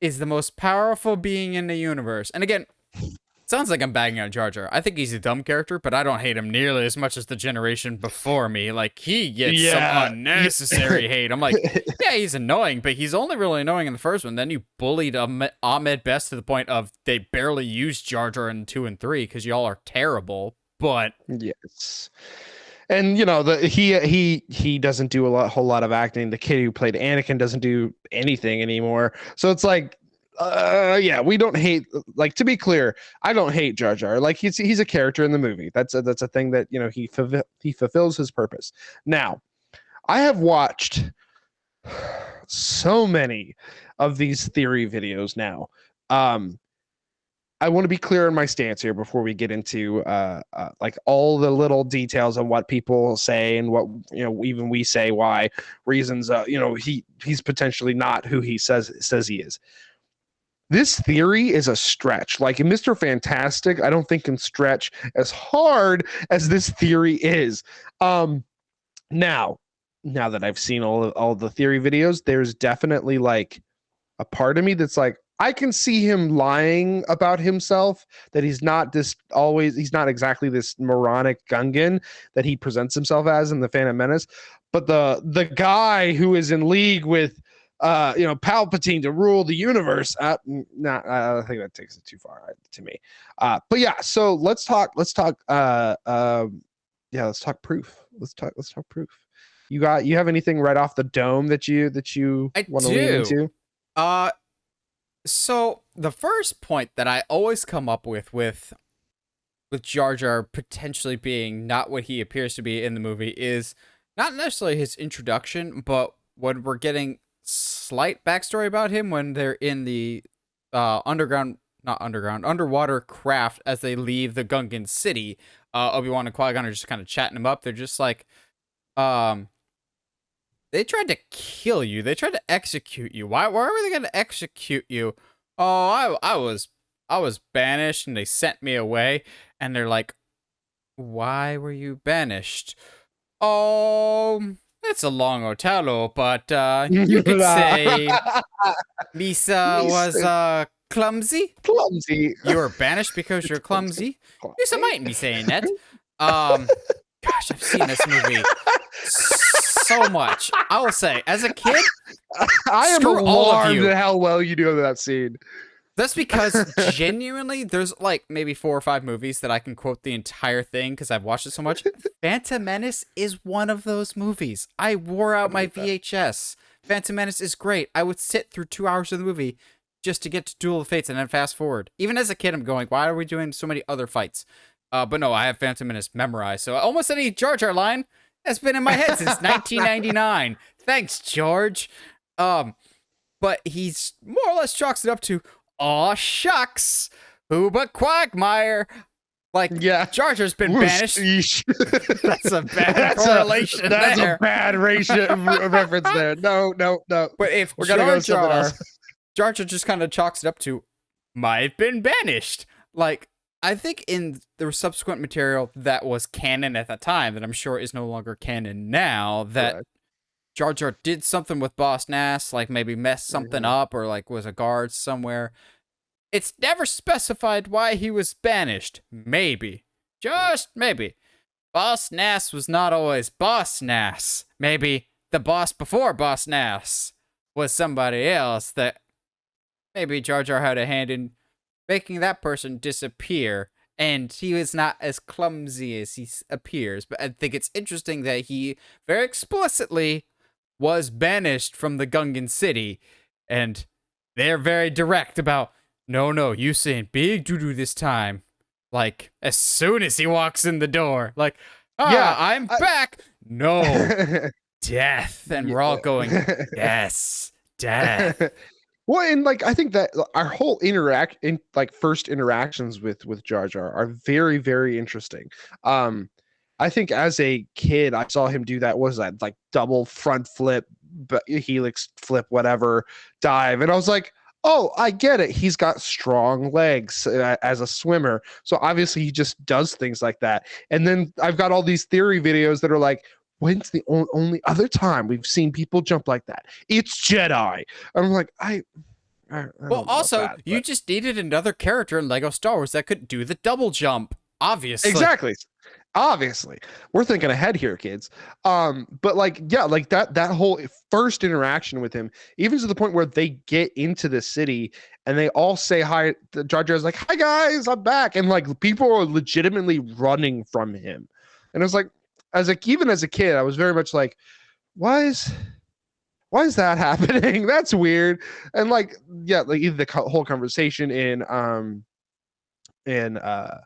is the most powerful being in the universe? And again, it sounds like I'm bagging on Jar Jar. I think he's a dumb character, but I don't hate him nearly as much as the generation before me. Like, he gets some unnecessary hate. I'm like, yeah, he's annoying, but he's only really annoying in the first one. Then you bullied Ahmed Best to the point of they barely used Jar Jar in 2 and 3 because y'all are terrible. But yes, and he doesn't do a whole lot of acting. The kid who played Anakin doesn't do anything anymore. So it's like, we don't hate. Like, to be clear, I don't hate Jar Jar. Like, he's a character in the movie. That's a thing that he fulfills his purpose. Now, I have watched so many of these theory videos now. I want to be clear on my stance here before we get into like all the little details on what people say and what even we say why reasons he's potentially not who he says he is. This theory is a stretch. Like, Mr. Fantastic, I don't think can stretch as hard as this theory is. Now that I've seen all the theory videos, there's definitely like a part of me that's like, I can see him lying about himself, that he's not exactly this moronic Gungan that he presents himself as in the Phantom Menace. But the guy who is in league with Palpatine to rule the universe, I think that takes it too far to me. But yeah, so let's talk proof. Let's talk proof. You have anything right off the dome that you want to lean into? So the first point that I always come up with Jar Jar potentially being not what he appears to be in the movie is not necessarily his introduction, but when we're getting slight backstory about him when they're in the underwater craft as they leave the Gungan city. Obi-Wan and Qui-Gon are just kind of chatting him up. They're just like, they tried to kill you. They tried to execute you. Why were they going to execute you? Oh, I was banished and they sent me away. And they're like, why were you banished? Oh, it's a long Otelo, but you could say Lisa was clumsy. Clumsy. You were banished because you're clumsy. Lisa mightn't be saying that. Gosh, I've seen this movie so much. I will say, as a kid, I am screw all of alarmed you. at how well you do that scene. That's because genuinely, there's like maybe 4 or 5 movies that I can quote the entire thing because I've watched it so much. Phantom Menace is one of those movies. I wore out my VHS. Phantom Menace is great. I would sit through 2 hours of the movie just to get to Duel of Fates and then fast forward. Even as a kid, I'm going, why are we doing so many other fights? But no, I have Phantom Menace memorized. So almost any Jar Jar line has been in my head since 1999. Thanks, George. But he's more or less chalks it up to, aw, shucks. Who but Quagmire? Like, yeah. Jar Jar's been banished. That's a bad correlation. That's a bad reference there. No. But if Jar Jar just kind of chalks it up to, might have been banished. Like, I think in the subsequent material that was canon at that time, that I'm sure is no longer canon now, that correct. Jar Jar did something with Boss Nass, like maybe messed something up or like was a guard somewhere. It's never specified why he was banished. Maybe. Just maybe. Boss Nass was not always Boss Nass. Maybe the boss before Boss Nass was somebody else that maybe Jar Jar had a hand in making that person disappear, and he was not as clumsy as he appears. But I think it's interesting that he very explicitly was banished from the Gungan city, and they're very direct about, no, you saying big doo-doo this time. Like, as soon as he walks in the door, like, I'm back. No, death. And we're all going, yes, death. Well, and like I think that our whole first interactions with Jar Jar are very, very interesting. I think as a kid, I saw him do that. What was that, like double front flip, helix flip, whatever, dive, and I was like, oh, I get it. He's got strong legs as a swimmer, so obviously he just does things like that. And then I've got all these theory videos that are like, when's the only other time we've seen people jump like that? It's Jedi. And I'm like, I well, also, you just needed another character in Lego Star Wars that could do the double jump. Obviously. Exactly. Obviously. We're thinking ahead here, kids. But like, yeah, like that whole first interaction with him, even to the point where they get into the city and they all say hi. Jar Jar's like, hi guys, I'm back. And like people are legitimately running from him. And it was like, even as a kid, I was very much like, why is that happening? That's weird. And like, yeah, like even the whole conversation in the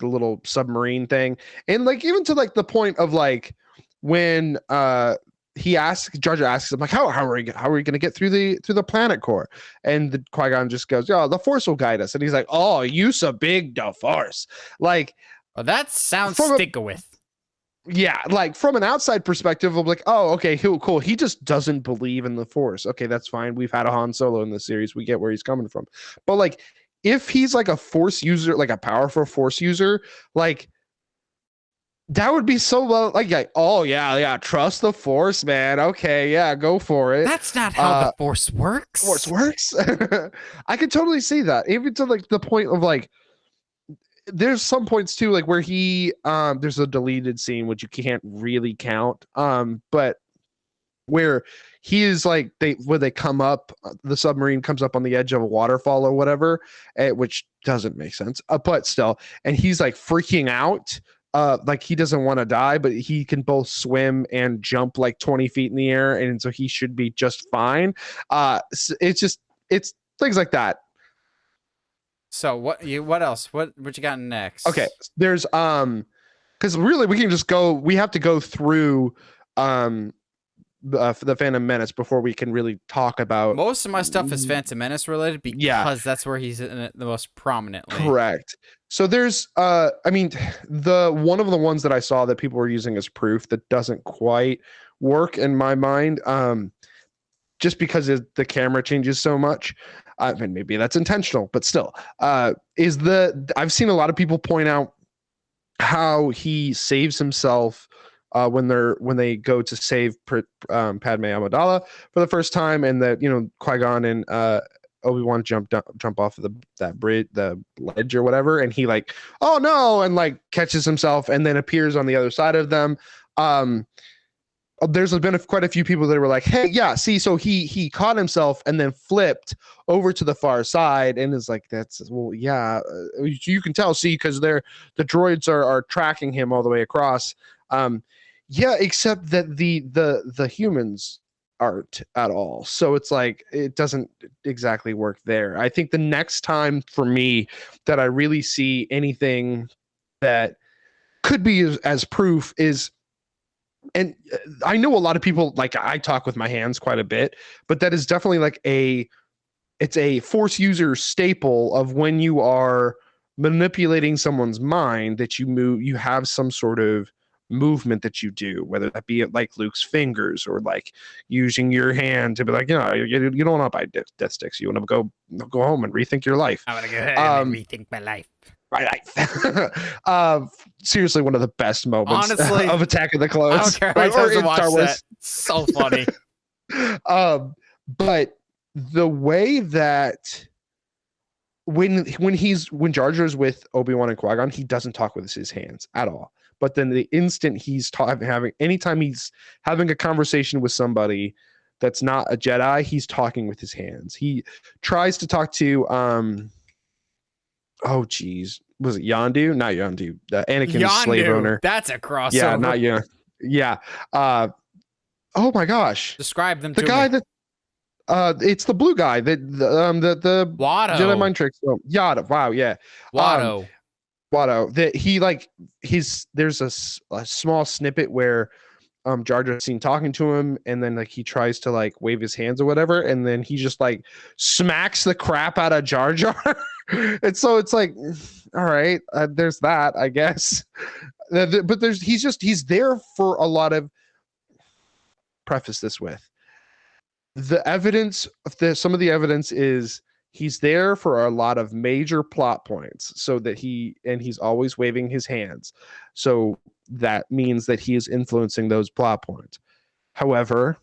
little submarine thing, and like even to like the point of like when Jar Jar asks him like, how are we going to get through the planet core? And the Qui-Gon just goes, oh, the Force will guide us. And he's like, oh, you so big the Force. Like, well, that sounds stick with. Yeah, like from an outside perspective, I'm like, oh, okay, cool. He just doesn't believe in the Force. Okay, that's fine. We've had a Han Solo in the series. We get where he's coming from. But like, if he's like a Force user, like a powerful Force user, like that would be so well. Like, oh yeah, trust the Force, man. Okay, yeah, go for it. That's not how the Force works. Force works. I could totally see that, even to like the point of like, there's some points too, like where he there's a deleted scene which you can't really count, but where he is like they come up, the submarine comes up on the edge of a waterfall or whatever, which doesn't make sense, but still, and he's like freaking out, like he doesn't want to die, but he can both swim and jump like 20 feet in the air, and so he should be just fine. It's things like that. So what else? What you got next? Okay, there's because really we have to go through the Phantom Menace before we can really talk about. Most of my stuff is Phantom Menace related because that's where he's in it the most prominently. Correct. So there's I mean, one of the ones that I saw that people were using as proof that doesn't quite work in my mind, just because the camera changes so much. And maybe that's intentional, but still, I've seen a lot of people point out how he saves himself when they go to save Padme Amidala for the first time, and that Qui-Gon and Obi-Wan jump off of that bridge, the ledge or whatever, and he like, oh no, and like catches himself and then appears on the other side of them. There's been quite a few people that were like, hey, yeah, see, so he caught himself and then flipped over to the far side, and is like, that's, well, yeah, you can tell, see, because the droids are tracking him all the way across. Yeah, except that the humans aren't at all. So it's like, it doesn't exactly work there. I think the next time for me that I really see anything that could be as proof is, and I know a lot of people, like, I talk with my hands quite a bit, but that is definitely like it's a Force user staple of when you are manipulating someone's mind, that you have some sort of movement that you do, whether that be like Luke's fingers or like using your hand to be like, you don't want to buy death sticks. You want to go home and rethink your life. I want to go ahead and rethink my life. Right. Seriously, one of the best moments, honestly, of Attack of the Clones. I don't care how many times I watch that. So funny. But the way that when Jar Jar's with Obi-Wan and Qui-Gon, he doesn't talk with his hands at all. But then the instant anytime he's having a conversation with somebody that's not a Jedi, he's talking with his hands. He tries to talk to oh geez, was it Yondu? Not Yondu. Anakin's slave owner. That's a crossover. Yeah, not Yondu. Yeah. Oh my gosh. Describe them. The guy that. It's the blue guy that the Watto. Jedi mind tricks. Oh, Yada. Wow. Yeah. Watto. Watto. That he like there's a small snippet where Jar Jar's seen talking to him, and then like he tries to like wave his hands or whatever, and then he just like smacks the crap out of Jar Jar. And so it's like, all right, there's that, I guess. But he's there for a lot of. Preface this with the evidence. Some of the evidence is he's there for a lot of major plot points, so that he's always waving his hands. So that means that he is influencing those plot points. However,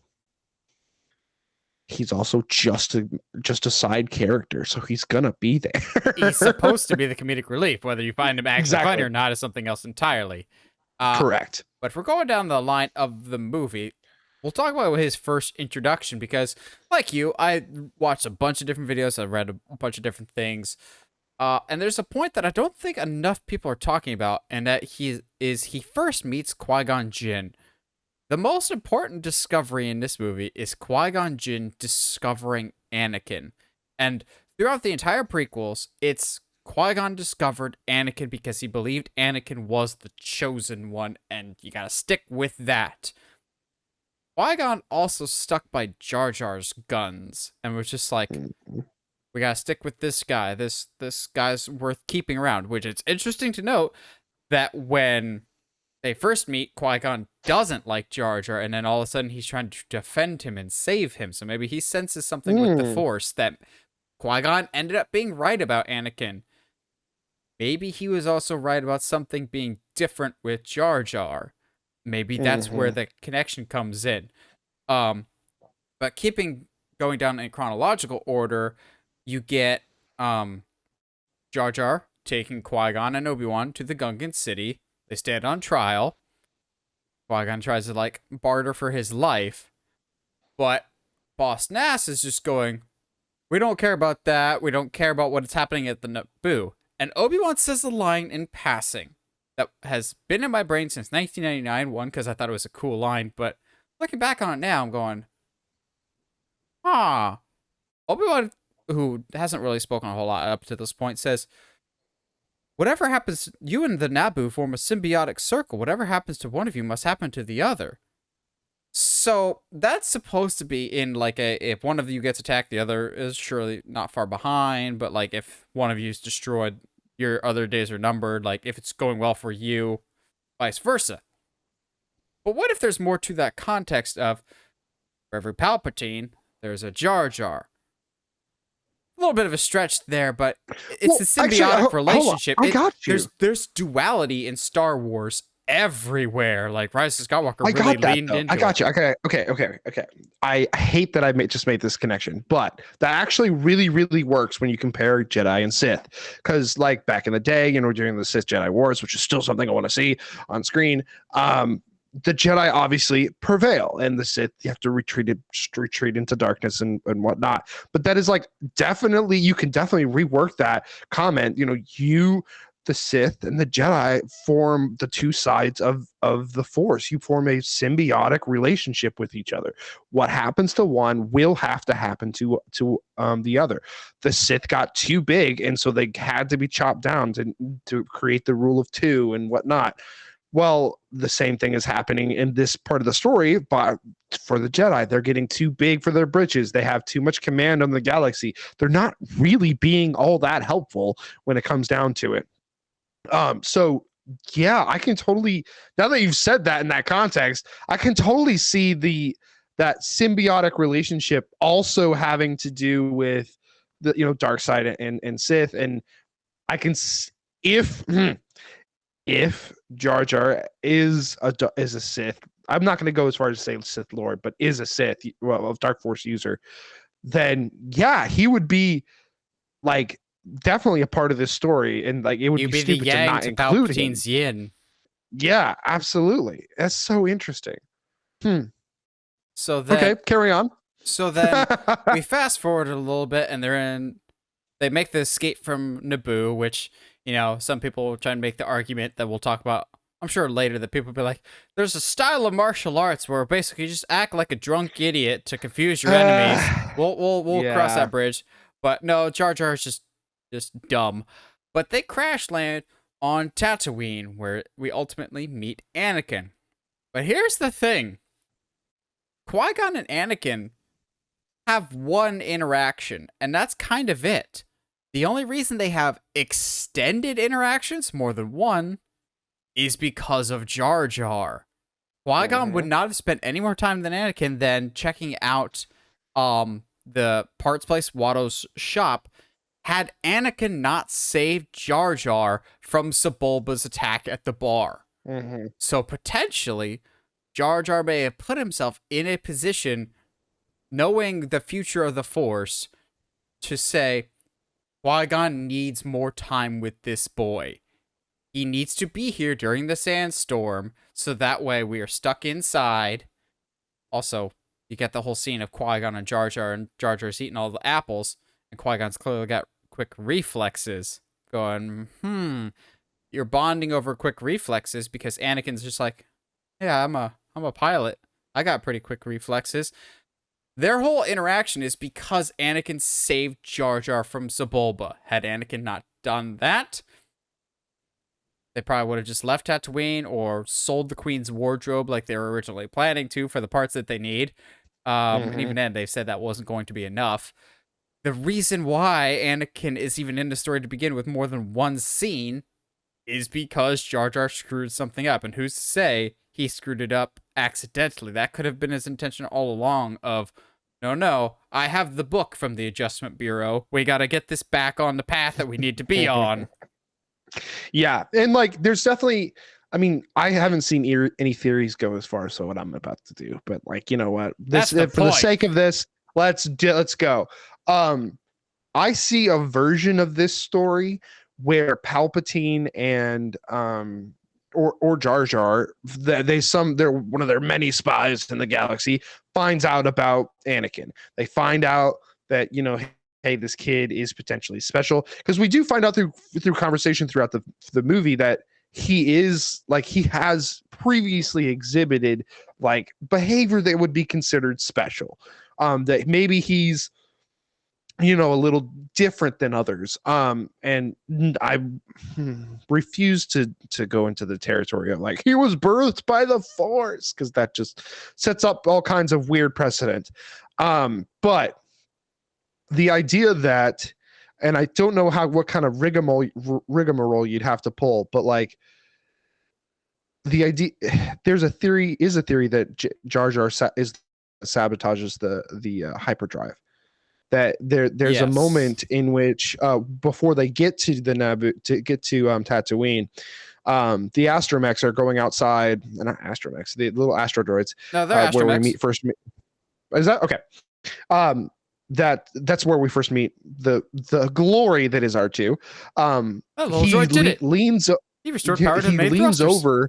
he's also just a side character, so he's gonna be there. He's supposed to be the comedic relief, whether you find him actually funny or not is something else entirely. Correct. But if we're going down the line of the movie, we'll talk about his first introduction, because, like you, I watched a bunch of different videos, I read a bunch of different things, and there's a point that I don't think enough people are talking about, and that he first meets Qui-Gon Jinn. The most important discovery in this movie is Qui-Gon Jinn discovering Anakin. And throughout the entire prequels, it's Qui-Gon discovered Anakin because he believed Anakin was the chosen one, and you gotta stick with that. Qui-Gon also stuck by Jar Jar's guns, and was just like, we gotta stick with this guy. This guy's worth keeping around, which it's interesting to note that when they first meet, Qui-Gon doesn't like Jar Jar, and then all of a sudden he's trying to defend him and save him. So maybe he senses something with the Force that Qui-Gon ended up being right about Anakin. Maybe he was also right about something being different with Jar Jar. Maybe that's where the connection comes in. But going down in chronological order, you get Jar Jar taking Qui-Gon and Obi-Wan to the Gungan city. They stand on trial. Qui-Gon tries to, like, barter for his life. But Boss Nass is just going, we don't care about that. We don't care about what's happening at the Naboo. And Obi-Wan says a line in passing that has been in my brain since 1999. One, because I thought it was a cool line. But looking back on it now, I'm going, Obi-Wan, who hasn't really spoken a whole lot up to this point, says, whatever happens, you and the Naboo form a symbiotic circle. Whatever happens to one of you must happen to the other. So that's supposed to be in like if one of you gets attacked, the other is surely not far behind. But like if one of you is destroyed, your other days are numbered. Like if it's going well for you, vice versa. But what if there's more to that context of for every Palpatine, there's a Jar Jar? A little bit of a stretch there, but it's a symbiotic relationship. I got you. There's duality in Star Wars everywhere. Like Rise of Skywalker I really got that leaned though. into I got it. you. Okay. I hate that just made this connection, but that actually really, really works when you compare Jedi and Sith. Because like back in the day, during the Sith Jedi Wars, which is still something I want to see on screen, the Jedi obviously prevail, and the Sith, you have to retreat into darkness and whatnot. But that is like you can definitely rework that comment. The Sith and the Jedi form the two sides of the Force. You form a symbiotic relationship with each other. What happens to one will have to happen to the other. The Sith got too big, and so they had to be chopped down to create the rule of two and whatnot. Well, the same thing is happening in this part of the story, but for the Jedi, they're getting too big for their britches. They have too much command on the galaxy. They're not really being all that helpful when it comes down to it. So yeah, I can totally, now that you've said that in that context, I can totally see that symbiotic relationship also having to do with the dark side and Sith. And I can if Jar Jar is a Sith, I'm not going to go as far as to say Sith Lord, but is a Sith, well, Dark Force user, then yeah, he would be like definitely a part of this story, and like it would be stupid to not include him. Yin. Yeah, absolutely. That's so interesting. So then, okay, carry on. So then we fast forward a little bit, and they make the escape from Naboo, which, some people try and make the argument that we'll talk about, I'm sure later, that people will be like, there's a style of martial arts where basically you just act like a drunk idiot to confuse your enemies. We'll cross that bridge. But no, Jar Jar is just dumb. But they crash land on Tatooine, where we ultimately meet Anakin. But here's the thing. Qui-Gon and Anakin have one interaction, and that's kind of it. The only reason they have extended interactions, more than one, is because of Jar Jar. Qui-Gon would not have spent any more time than Anakin than checking out the parts place, Watto's shop, had Anakin not saved Jar Jar from Sebulba's attack at the bar. So potentially, Jar Jar may have put himself in a position, knowing the future of the Force, to say, Qui-Gon needs more time with this boy. He needs to be here during the sandstorm, so that way we are stuck inside. Also, you get the whole scene of Qui-Gon and Jar Jar's eating all the apples, and Qui-Gon's clearly got quick reflexes. Going, you're bonding over quick reflexes because Anakin's just like, yeah, I'm a pilot. I got pretty quick reflexes. Their whole interaction is because Anakin saved Jar Jar from Sebulba. Had Anakin not done that, they probably would have just left Tatooine or sold the Queen's wardrobe like they were originally planning to for the parts that they need. And even then, they said that wasn't going to be enough. The reason why Anakin is even in the story to begin with more than one scene is because Jar Jar screwed something up. And who's to say he screwed it up accidentally? That could have been his intention all along of, no, I have the book from the Adjustment Bureau. We got to get this back on the path that we need to be on. Yeah, and like there's definitely, I mean, I haven't seen any theories go as far as what I'm about to do, but like, you know what, this for the sake of this, let's go. I see a version of this story where Palpatine and or Jar Jar, they're one of their many spies in the galaxy, finds out about Anakin. They find out that, hey, this kid is potentially special, because we do find out through conversation throughout the movie that he has previously exhibited like behavior that would be considered special. That maybe he's a little different than others. And I refuse to go into the territory of like he was birthed by the Force, because that just sets up all kinds of weird precedent. But the idea that, and I don't know what kind of rigmarole you'd have to pull, but like the idea, is a theory that Jar Jar sabotages the hyperdrive. That there's a moment in which before they get to the Naboo, to get to Tatooine, the astromechs are going outside, not astromechs, the little astro droids. No, they're where we astromechs. meet first. Is that okay? That's where we first meet the glory that is R2. Leans. He restored power to he main leans thrusters. over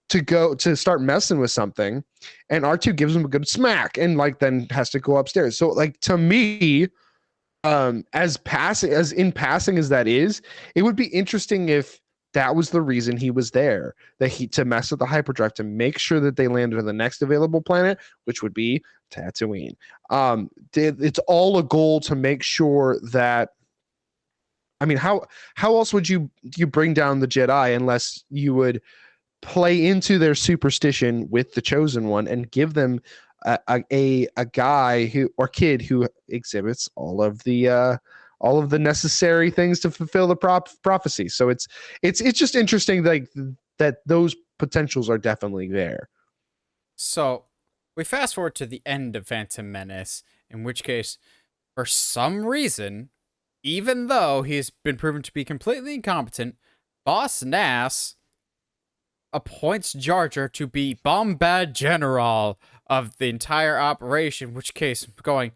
to start messing with something, and R2 gives him a good smack, and like then has to go upstairs. So like to me, as in passing as that is, it would be interesting if that was the reason he was there, to mess with the hyperdrive, to make sure that they landed on the next available planet, which would be Tatooine. It's all a goal to make sure that, I mean, how else would you bring down the Jedi unless you would play into their superstition with the Chosen One and give them a guy or kid who exhibits all of the necessary things to fulfill the prophecy. So it's just interesting, like that those potentials are definitely there. So we fast forward to the end of Phantom Menace, in which case, for some reason, even though he's been proven to be completely incompetent, Boss Nass appoints Jar Jar to be Bombad General of the entire operation, which case going,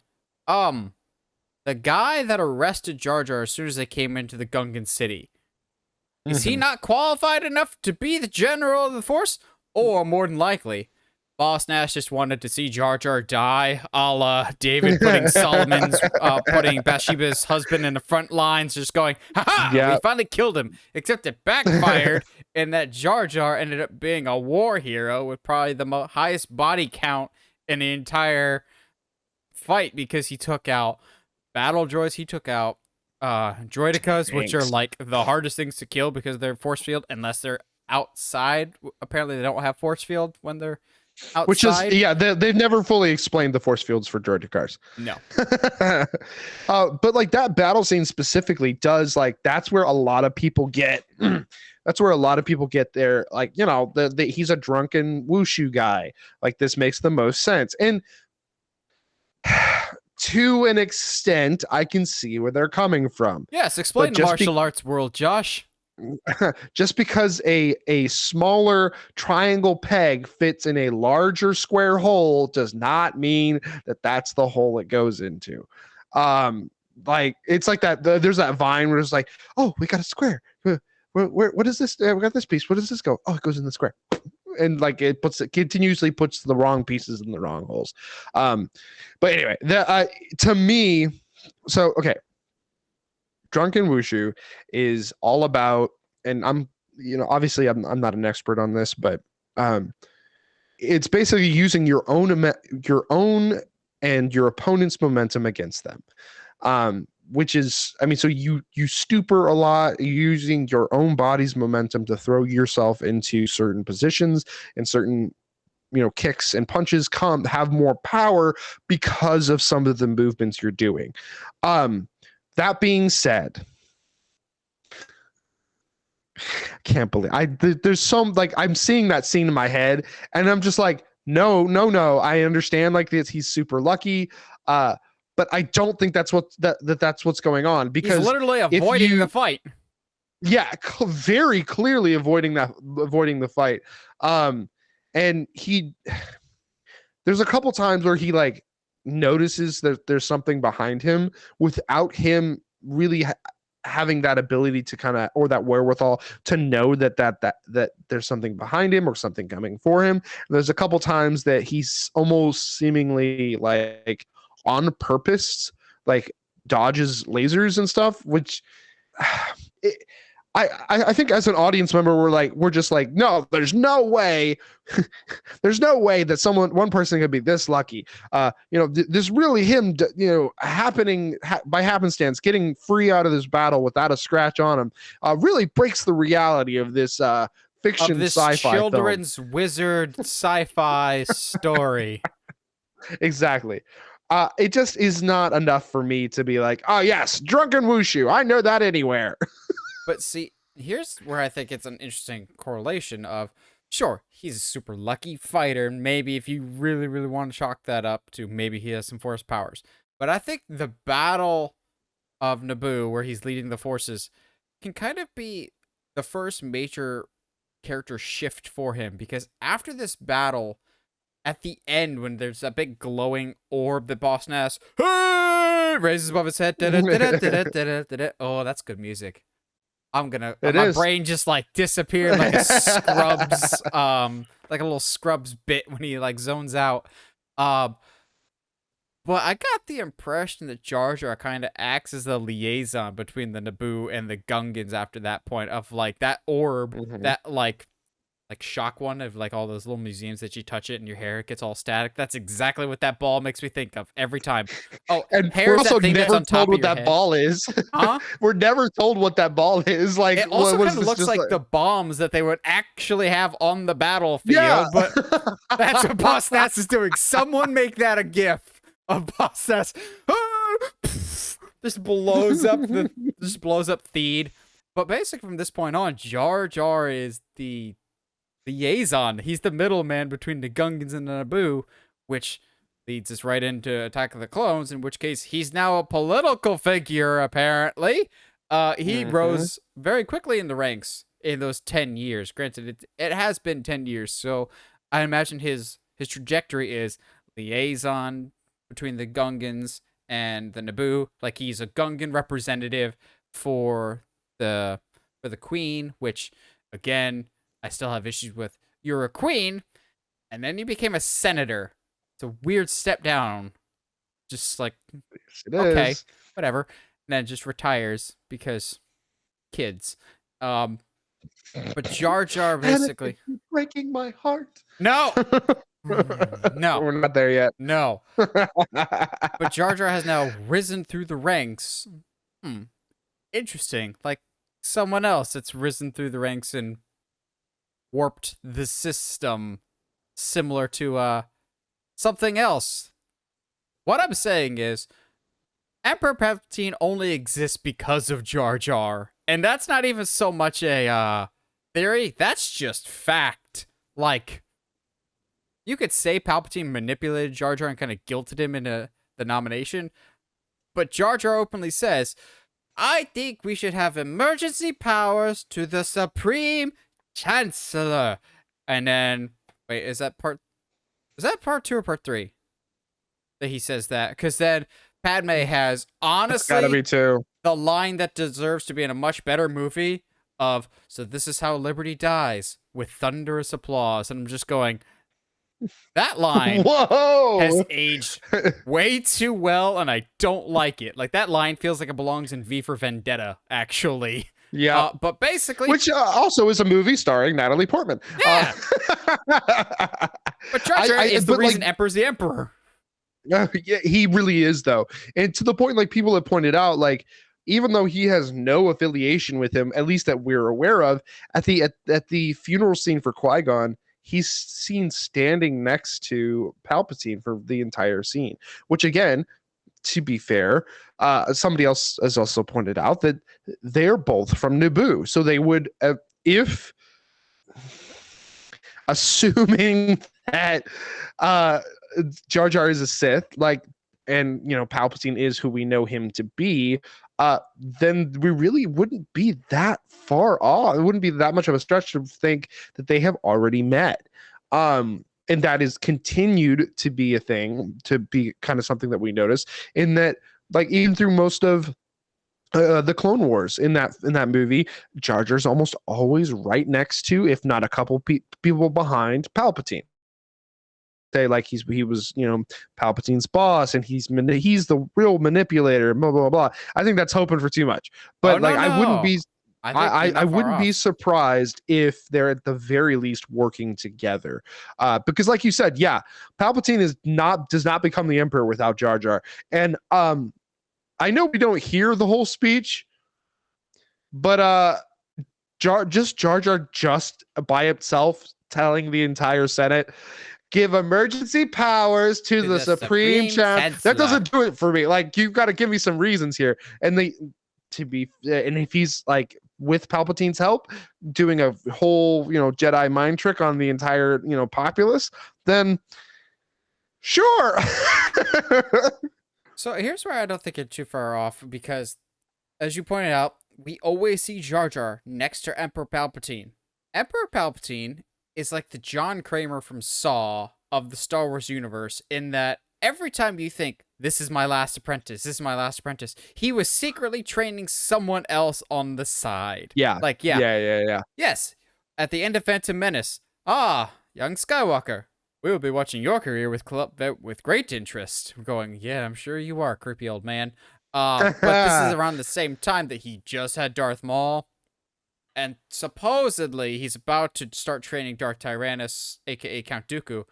the guy that arrested Jar Jar as soon as they came into the Gungan city, is he not qualified enough to be the general of the Force? Or more than likely, Boss Nass just wanted to see Jar Jar die, a la David putting putting Bathsheba's husband in the front lines, just going, ha-ha, we finally killed him. Except it backfired, and that Jar Jar ended up being a war hero with probably the highest body count in the entire fight, because he took out battle droids, he took out droidicas, which are like the hardest things to kill because they're force field, unless they're outside. Apparently they don't have force field when they're outside. Which is, they've never fully explained the force fields for droidicars. No. But like that battle scene specifically does, like, that's where a lot of people get their, like, he's a drunken wushu guy. Like, this makes the most sense. And to an extent, I can see where they're coming from. Yes, explain the martial arts world, Josh. Just because a smaller triangle peg fits in a larger square hole does not mean that that's the hole it goes into. Like, it's like that. There's that Vine where it's like, oh, we got a square. What is this? We got this piece. Where does this go? Oh, it goes in the square. And like it continuously puts the wrong pieces in the wrong holes. But anyway, to me, so okay. Drunken Wushu is all about, and I'm obviously I'm not an expert on this, but it's basically using your own and your opponent's momentum against them. Which is, I mean, so you stupor a lot, using your own body's momentum to throw yourself into certain positions, and certain kicks and punches have more power because of some of the movements you're doing. That being said, I can't believe there's some, like, I'm seeing that scene in my head and I'm just like, no. I understand, like, he's super lucky. But I don't think that's what's going on, because he's literally avoiding the fight. Yeah, very clearly avoiding the fight. And there's a couple times where he like notices that there's something behind him without him really having that ability to kind of, or that wherewithal to know that there's something behind him or something coming for him. There's a couple times that he's almost seemingly like on purpose, like dodges lasers and stuff, which I think as an audience member, we're just like, no, there's no way that one person could be this lucky. This really him, happening by happenstance, getting free out of this battle without a scratch on him, really breaks the reality of this fiction, of this sci-fi children's film. Wizard sci-fi story. Exactly. It just is not enough for me to be like, oh yes, Drunken Wushu, I know that anywhere. But see, here's where I think it's an interesting correlation of, sure, he's a super lucky fighter. Maybe if you really, really want to chalk that up to maybe he has some force powers. But I think the Battle of Naboo, where he's leading the forces, can kind of be the first major character shift for him, because after this battle, at the end, when there's a big glowing orb that Boss Nass raises above his head. Oh, that's good music. My brain just like disappeared like a Scrubs, like a little Scrubs bit when he like zones out. But I got the impression that Jar Jar kind of acts as the liaison between the Naboo and the Gungans after that point, of like that orb, that like shock one of like all those little museums that you touch it and your hair gets all static. That's exactly what that ball makes me think of every time. Oh, and we're also never told what that ball is. Huh? We're never told what that ball is. Like, it also kind of looks like the bombs that they would actually have on the battlefield. Yeah. But that's what Boss Nass is doing. Someone make that a GIF of Boss Nass. Just blows up Theed. But basically from this point on, Jar Jar is the liaison. He's the middleman between the Gungans and the Naboo, which leads us right into Attack of the Clones, in which case he's now a political figure, apparently. He rose very quickly in the ranks in those 10 years. Granted, it has been 10 years, so I imagine his trajectory is liaison between the Gungans and the Naboo. Like, he's a Gungan representative for the Queen, which, again, I still have issues with. You're a queen, and then you became a senator. It's a weird step down. Just like, okay, whatever. And then just retires because kids. But Jar Jar basically breaking my heart. No. No. We're not there yet. No. But Jar Jar has now risen through the ranks. Interesting. Like someone else that's risen through the ranks and warped the system, similar to something else. What I'm saying is, Emperor Palpatine only exists because of Jar Jar, and that's not even so much a theory. That's just fact. Like, you could say Palpatine manipulated Jar Jar and kind of guilted him into the nomination, but Jar Jar openly says, "I think we should have emergency powers to the Supreme Chancellor." And then, wait, is that part 2 or part 3 that he says that? Because then Padme has, honestly, gotta be 2. The line that deserves to be in a much better movie of, "So this is how liberty dies, with thunderous applause." And I'm just going, that line has aged way too well, and I don't like it. Like, that line feels like it belongs in V for Vendetta, actually. Yeah, but basically, which also is a movie starring Natalie Portman. Yeah. But Jar Jar is the reason Emperor's the Emperor. Yeah, he really is, though, and to the point, like people have pointed out, like even though he has no affiliation with him, at least that we're aware of, at the funeral scene for Qui-Gon, he's seen standing next to Palpatine for the entire scene. Which, again, to be fair, somebody else has also pointed out that they're both from Naboo, so they would, if assuming that Jar Jar is a Sith, like, and Palpatine is who we know him to be, then we really wouldn't be that far off. It wouldn't be that much of a stretch to think that they have already met. And that is continued to be a thing, to be kind of something that we notice, in that, like, even through most of the Clone Wars in that movie, Jar Jar's almost always right next to, if not a couple people behind, Palpatine. Say, like, he was Palpatine's boss, and he's the real manipulator, blah blah blah. I think that's hoping for too much, but I wouldn't be. I wouldn't be surprised if they're at the very least working together, because, like you said, yeah, Palpatine does not become the Emperor without Jar Jar, and I know we don't hear the whole speech, but Jar Jar just by itself telling the entire Senate, "Give emergency powers to the Supreme Chancellor." That doesn't do it for me. Like, you've got to give me some reasons here, and if he's like, with Palpatine's help, doing a whole, Jedi mind trick on the entire, populace, then sure. So here's where I don't think it's too far off, because, as you pointed out, we always see Jar Jar next to Emperor Palpatine. Emperor Palpatine is like the John Kramer from Saw of the Star Wars universe, in that every time you think, this is my last apprentice, this is my last apprentice, he was secretly training someone else on the side. Yeah. Like, Yeah. yes, at the end of Phantom Menace, young Skywalker, we will be watching your career with great interest. We're going, yeah, I'm sure you are, creepy old man. But this is around the same time that he just had Darth Maul, and supposedly he's about to start training Darth Tyrannus, aka Count Dooku.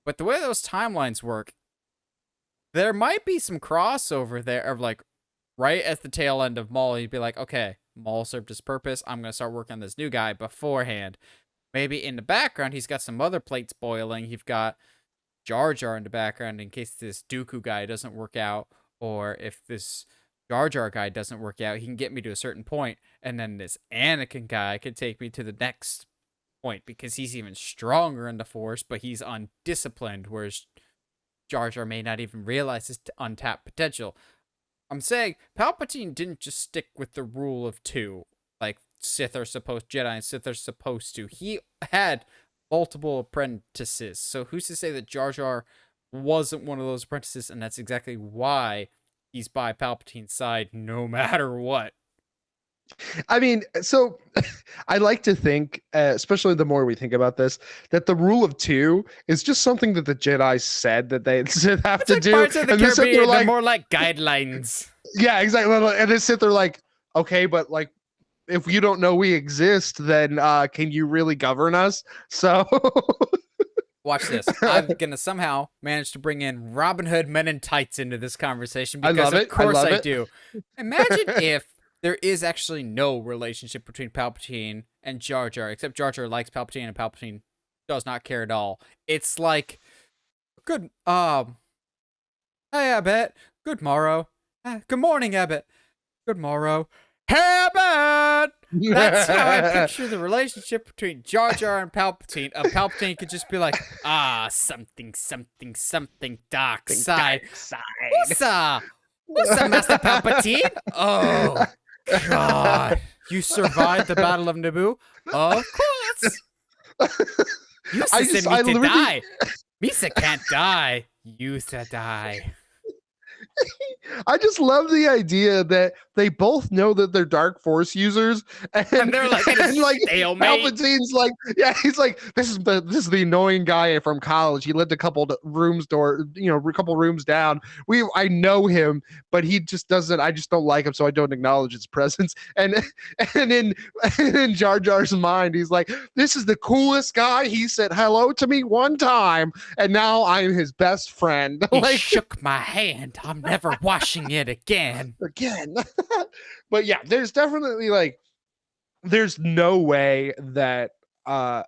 But the way those timelines work, there might be some crossover there of like, right at the tail end of Maul, he'd be like, okay, Maul served his purpose, I'm going to start working on this new guy beforehand. Maybe in the background, he's got some other plates boiling. You've got Jar Jar in the background in case this Dooku guy doesn't work out, or if this Jar Jar guy doesn't work out, he can get me to a certain point, and then this Anakin guy can take me to the next point because he's even stronger in the Force, but he's undisciplined, whereas Jar Jar may not even realize his untapped potential. I'm saying Palpatine didn't just stick with the rule of two, like Jedi and Sith are supposed to. He had multiple apprentices, so who's to say that Jar Jar wasn't one of those apprentices, and that's exactly why he's by Palpatine's side no matter what. I mean, so I like to think, especially the more we think about this, that the rule of two is just something that the Jedi said that they have to do. Parts of the Caribbean, they're more like guidelines. Yeah, exactly. And they sit there like, okay, but like, if you don't know we exist, then can you really govern us? So watch this. I'm gonna somehow manage to bring in Robin Hood Men in Tights into this conversation because of course I do. Imagine if there is actually no relationship between Palpatine and Jar Jar, except Jar Jar likes Palpatine and Palpatine does not care at all. It's like, good, hey Abbott, good morrow. Good morning, Abbott. Good morrow. Hey Abbott! That's how I picture the relationship between Jar Jar and Palpatine. Palpatine could just be like, something dark side. What's up, Master Palpatine? Oh, God. You survived the Battle of Naboo? Of course. You said me to die. Misa can't die. You said die. I just love the idea that they both know that they're Dark Force users, and they're like, Palpatine's like, yeah, he's like, this is the annoying guy from college. He lived a couple rooms down. I know him, but he just doesn't. I just don't like him, so I don't acknowledge his presence. And in Jar Jar's mind, he's like, this is the coolest guy. He said hello to me one time, and now I'm his best friend. He shook my hand. I'm never washing it again. But yeah, there's definitely like, there's no way that I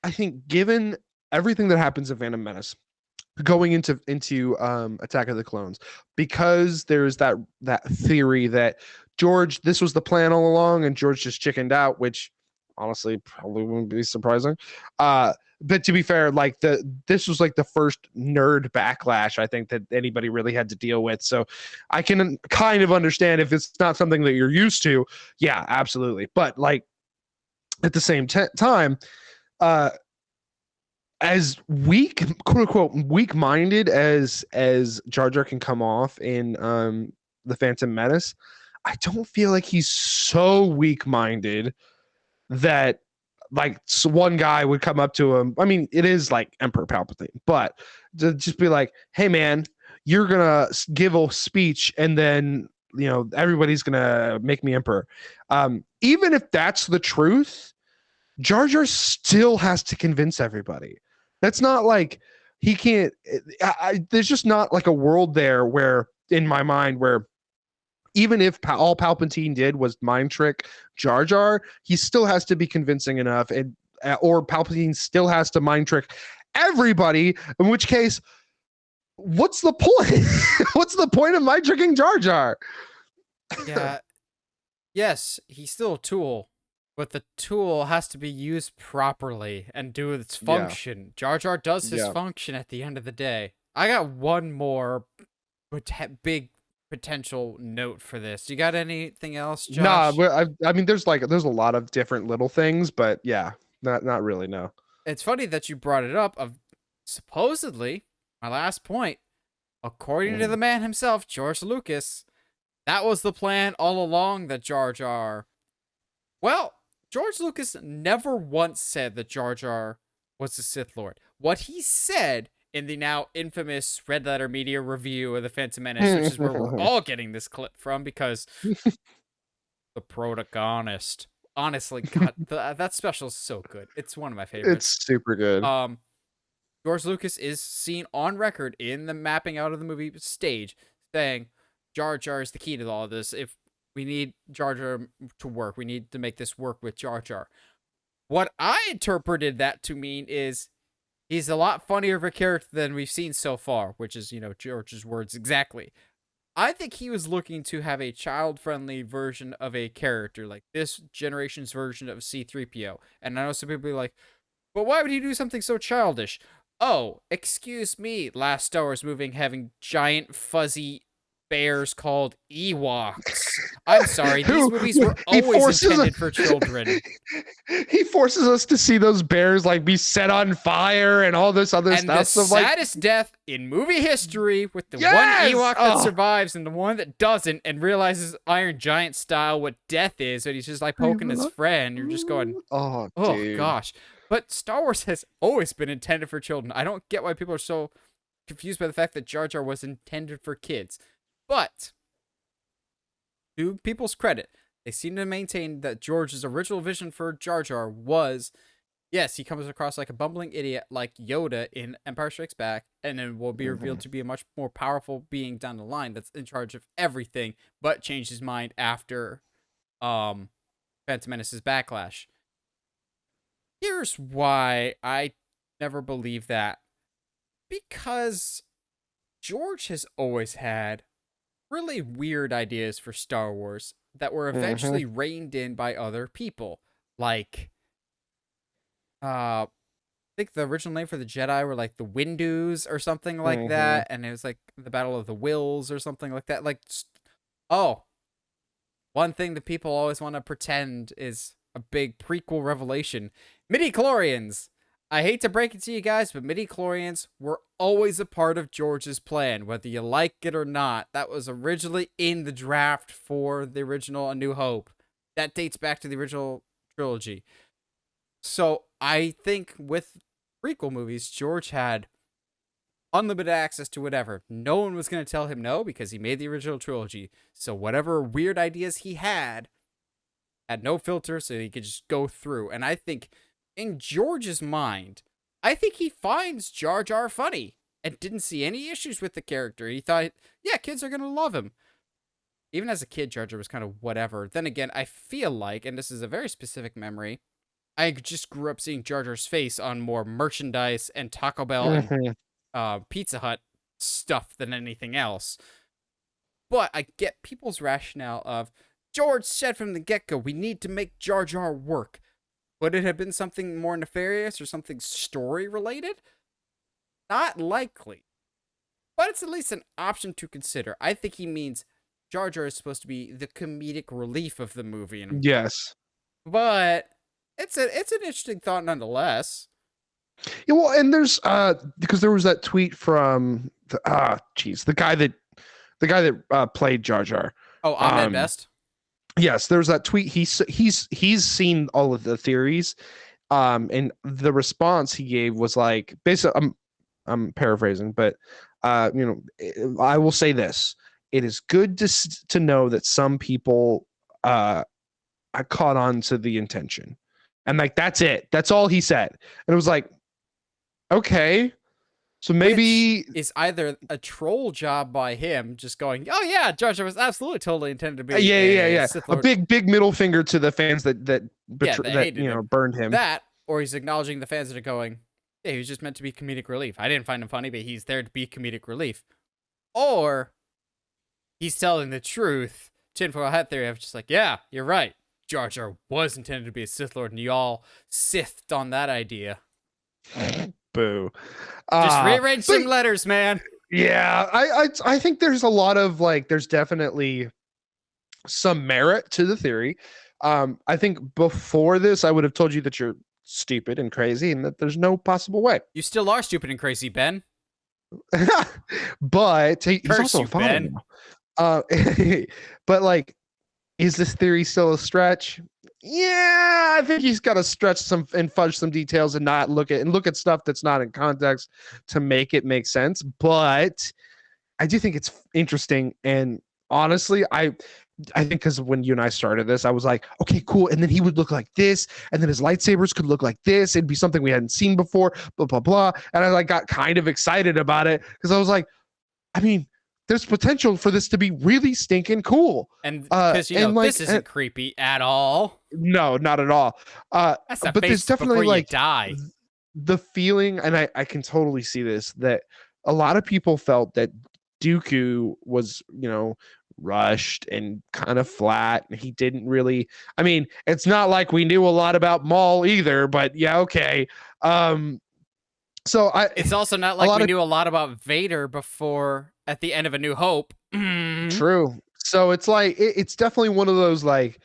think given everything that happens in Phantom Menace going into Attack of the Clones, because there's that theory that George, this was the plan all along and George just chickened out, which honestly probably wouldn't be surprising. But to be fair, like this was like the first nerd backlash I think that anybody really had to deal with. So I can kind of understand if it's not something that you're used to. Yeah, absolutely. But like at the same time, as weak, quote unquote, weak-minded as Jar Jar can come off in the Phantom Menace, I don't feel like he's so weak-minded that like one guy would come up to him. I mean, it is like Emperor Palpatine, but to just be like, hey man, you're gonna give a speech and then, you know, everybody's gonna make me emperor. Even if that's the truth, Jar Jar still has to convince everybody. That's not like he can't, there's just not like a world there where, in my mind, where even if all Palpatine did was mind trick Jar Jar, he still has to be convincing enough, and or Palpatine still has to mind trick everybody. In which case, what's the point? What's the point of mind tricking Jar Jar? Yeah. Yes, he's still a tool, but the tool has to be used properly and do its function. Yeah. Jar Jar does his function at the end of the day. I got one more big potential note for this. You got anything else, Nah, Josh? I mean, there's a lot of different little things, but yeah, not really. No. It's funny that you brought it up. Of supposedly, my last point, according to the man himself, George Lucas, that was the plan all along. That Jar Jar. Well, George Lucas never once said that Jar Jar was the Sith Lord. What he said in the now infamous Red Letter Media review of The Phantom Menace, which is where we're all getting this clip from, because the protagonist. Honestly, God, that special is so good. It's one of my favorites. It's super good. George Lucas is seen on record in the mapping out of the movie stage saying Jar Jar is the key to all of this. If we need Jar Jar to work, we need to make this work with Jar Jar. What I interpreted that to mean is he's a lot funnier of a character than we've seen so far, which is, George's words exactly. I think he was looking to have a child-friendly version of a character, like this generation's version of C-3PO. And I know some people be like, but why would he do something so childish? Oh, excuse me, last Star Wars movie having giant fuzzy bears called Ewoks. I'm sorry, these movies were always intended for children. He forces us to see those bears like be set on fire and all this other stuff. And the saddest death in movie history, with the one Ewok that survives and the one that doesn't, and realizes Iron Giant style what death is, and he's just like poking his friend. You're just going, oh gosh. But Star Wars has always been intended for children. I don't get why people are so confused by the fact that Jar Jar was intended for kids. But, to people's credit, they seem to maintain that George's original vision for Jar Jar was, yes, he comes across like a bumbling idiot like Yoda in Empire Strikes Back, and then will be revealed to be a much more powerful being down the line that's in charge of everything, but changed his mind after Phantom Menace's backlash. Here's why I never believed that. Because George has always had really weird ideas for Star Wars that were eventually reined in by other people. Like, I think the original name for the Jedi were like the Windows or something like that, and it was like the Battle of the Wills or something like that. Like, one thing that people always want to pretend is a big prequel revelation. Midi-chlorians! I hate to break it to you guys, but midi-chlorians were always a part of George's plan, whether you like it or not. That was originally in the draft for the original A New Hope. That dates back to the original trilogy. So I think with prequel movies, George had unlimited access to whatever. No one was going to tell him no because he made the original trilogy. So whatever weird ideas he had no filter, so he could just go through. And I think in George's mind, I think he finds Jar Jar funny and didn't see any issues with the character. He thought, yeah, kids are going to love him. Even as a kid, Jar Jar was kind of whatever. Then again, I feel like, and this is a very specific memory, I just grew up seeing Jar Jar's face on more merchandise and Taco Bell and Pizza Hut stuff than anything else. But I get people's rationale of, George said from the get-go, we need to make Jar Jar work. Would it have been something more nefarious or something story-related? Not likely. But it's at least an option to consider. I think he means Jar Jar is supposed to be the comedic relief of the movie. Yes. But it's an interesting thought nonetheless. Yeah, well, and there's because there was that tweet from the guy that played Jar Jar. Oh, Ahmed Best. Yes, there's that tweet. He's seen all of the theories, and the response he gave was like, basically, I'm paraphrasing, but I will say this: it is good to know that some people caught on to the intention, and like that's it. That's all he said, and it was like, okay. So maybe it's either a troll job by him, just going, "Oh yeah, Jar Jar was absolutely totally intended to be." Yeah. A big middle finger to the fans that burned him. That, or he's acknowledging the fans that are going, "Yeah, he was just meant to be comedic relief. I didn't find him funny, but he's there to be comedic relief." Or he's telling the truth. Tinfoil hat theory of just like, "Yeah, you're right. Jar Jar was intended to be a Sith Lord, and y'all Sithed on that idea." Boo. Just rearrange some letters, man. Yeah, I think there's a lot of like there's definitely some merit to the theory. I think before this, I would have told you that you're stupid and crazy and that there's no possible way. You still are stupid and crazy, Ben. But he's Curse also you, a father Ben. now. Uh, but like, is this theory still a stretch? Yeah, I think he's got to stretch some and fudge some details and not look at stuff that's not in context to make it make sense. But I do think it's interesting, and honestly, I think because when you and I started this, I was like, okay, cool. And then he would look like this, and then his lightsabers could look like this. It'd be something we hadn't seen before, blah, blah, blah. And I like got kind of excited about it because I was like, I mean, there's potential for this to be really stinking cool. And because, this isn't creepy at all. No, not at all. That's the but face there's definitely before like you die. the feeling, and I can totally see this, that a lot of people felt that Dooku was, rushed and kind of flat. And he didn't really, I mean, it's not like we knew a lot about Maul either, but yeah, okay. It's also not like we knew a lot about Vader before at the end of A New Hope. True. So it's like, it's definitely one of those, like,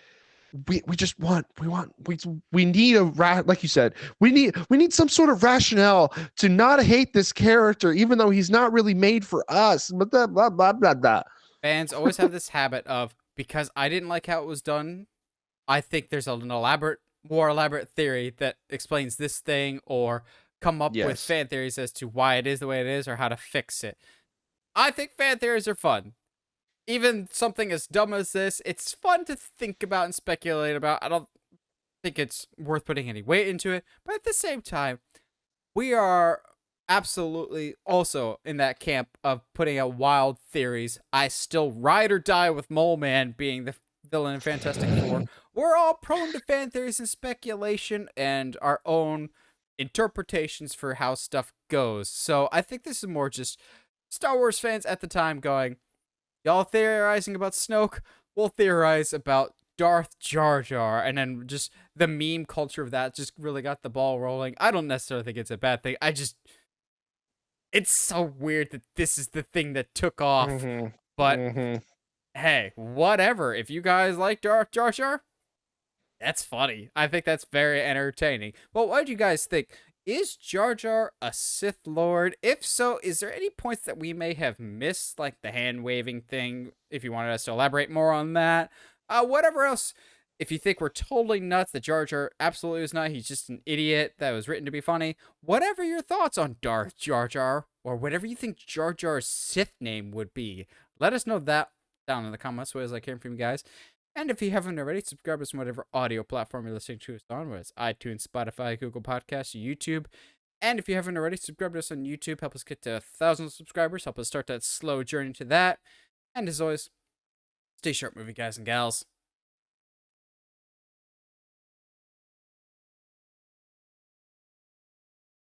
we need like you said, we need some sort of rationale to not hate this character, even though he's not really made for us. But blah, blah, blah, blah, blah. Fans always have this habit of, because I didn't like how it was done, I think there's an more elaborate theory that explains this thing, or come up with fan theories as to why it is the way it is or how to fix it. I think fan theories are fun. Even something as dumb as this, it's fun to think about and speculate about. I don't think it's worth putting any weight into it, but at the same time, we are absolutely also in that camp of putting out wild theories. I still ride or die with Mole Man being the villain in Fantastic Four. We're all prone to fan theories and speculation and our own interpretations for how stuff goes. So I think this is more just Star Wars fans at the time going, y'all theorizing about Snoke, we'll theorize about Darth Jar Jar, and then just the meme culture of that just really got the ball rolling. I don't necessarily think it's a bad thing. It's so weird that this is the thing that took off. But hey, whatever. If you guys like Darth Jar Jar, that's funny. I think that's very entertaining. But what do you guys think? Is Jar Jar a Sith Lord? If so, is there any points that we may have missed, like the hand-waving thing, if you wanted us to elaborate more on that? Whatever else, if you think we're totally nuts that Jar Jar absolutely is not, he's just an idiot that was written to be funny, whatever your thoughts on Darth Jar Jar, or whatever you think Jar Jar's Sith name would be, let us know that down in the comments, so I like hearing from you guys. And if you haven't already, subscribe us on whatever audio platform you're listening to us on, whether it's iTunes, Spotify, Google Podcasts, YouTube. And if you haven't already, subscribe to us on YouTube. Help us get to 1,000 subscribers. Help us start that slow journey to that. And as always, stay sharp, movie guys and gals.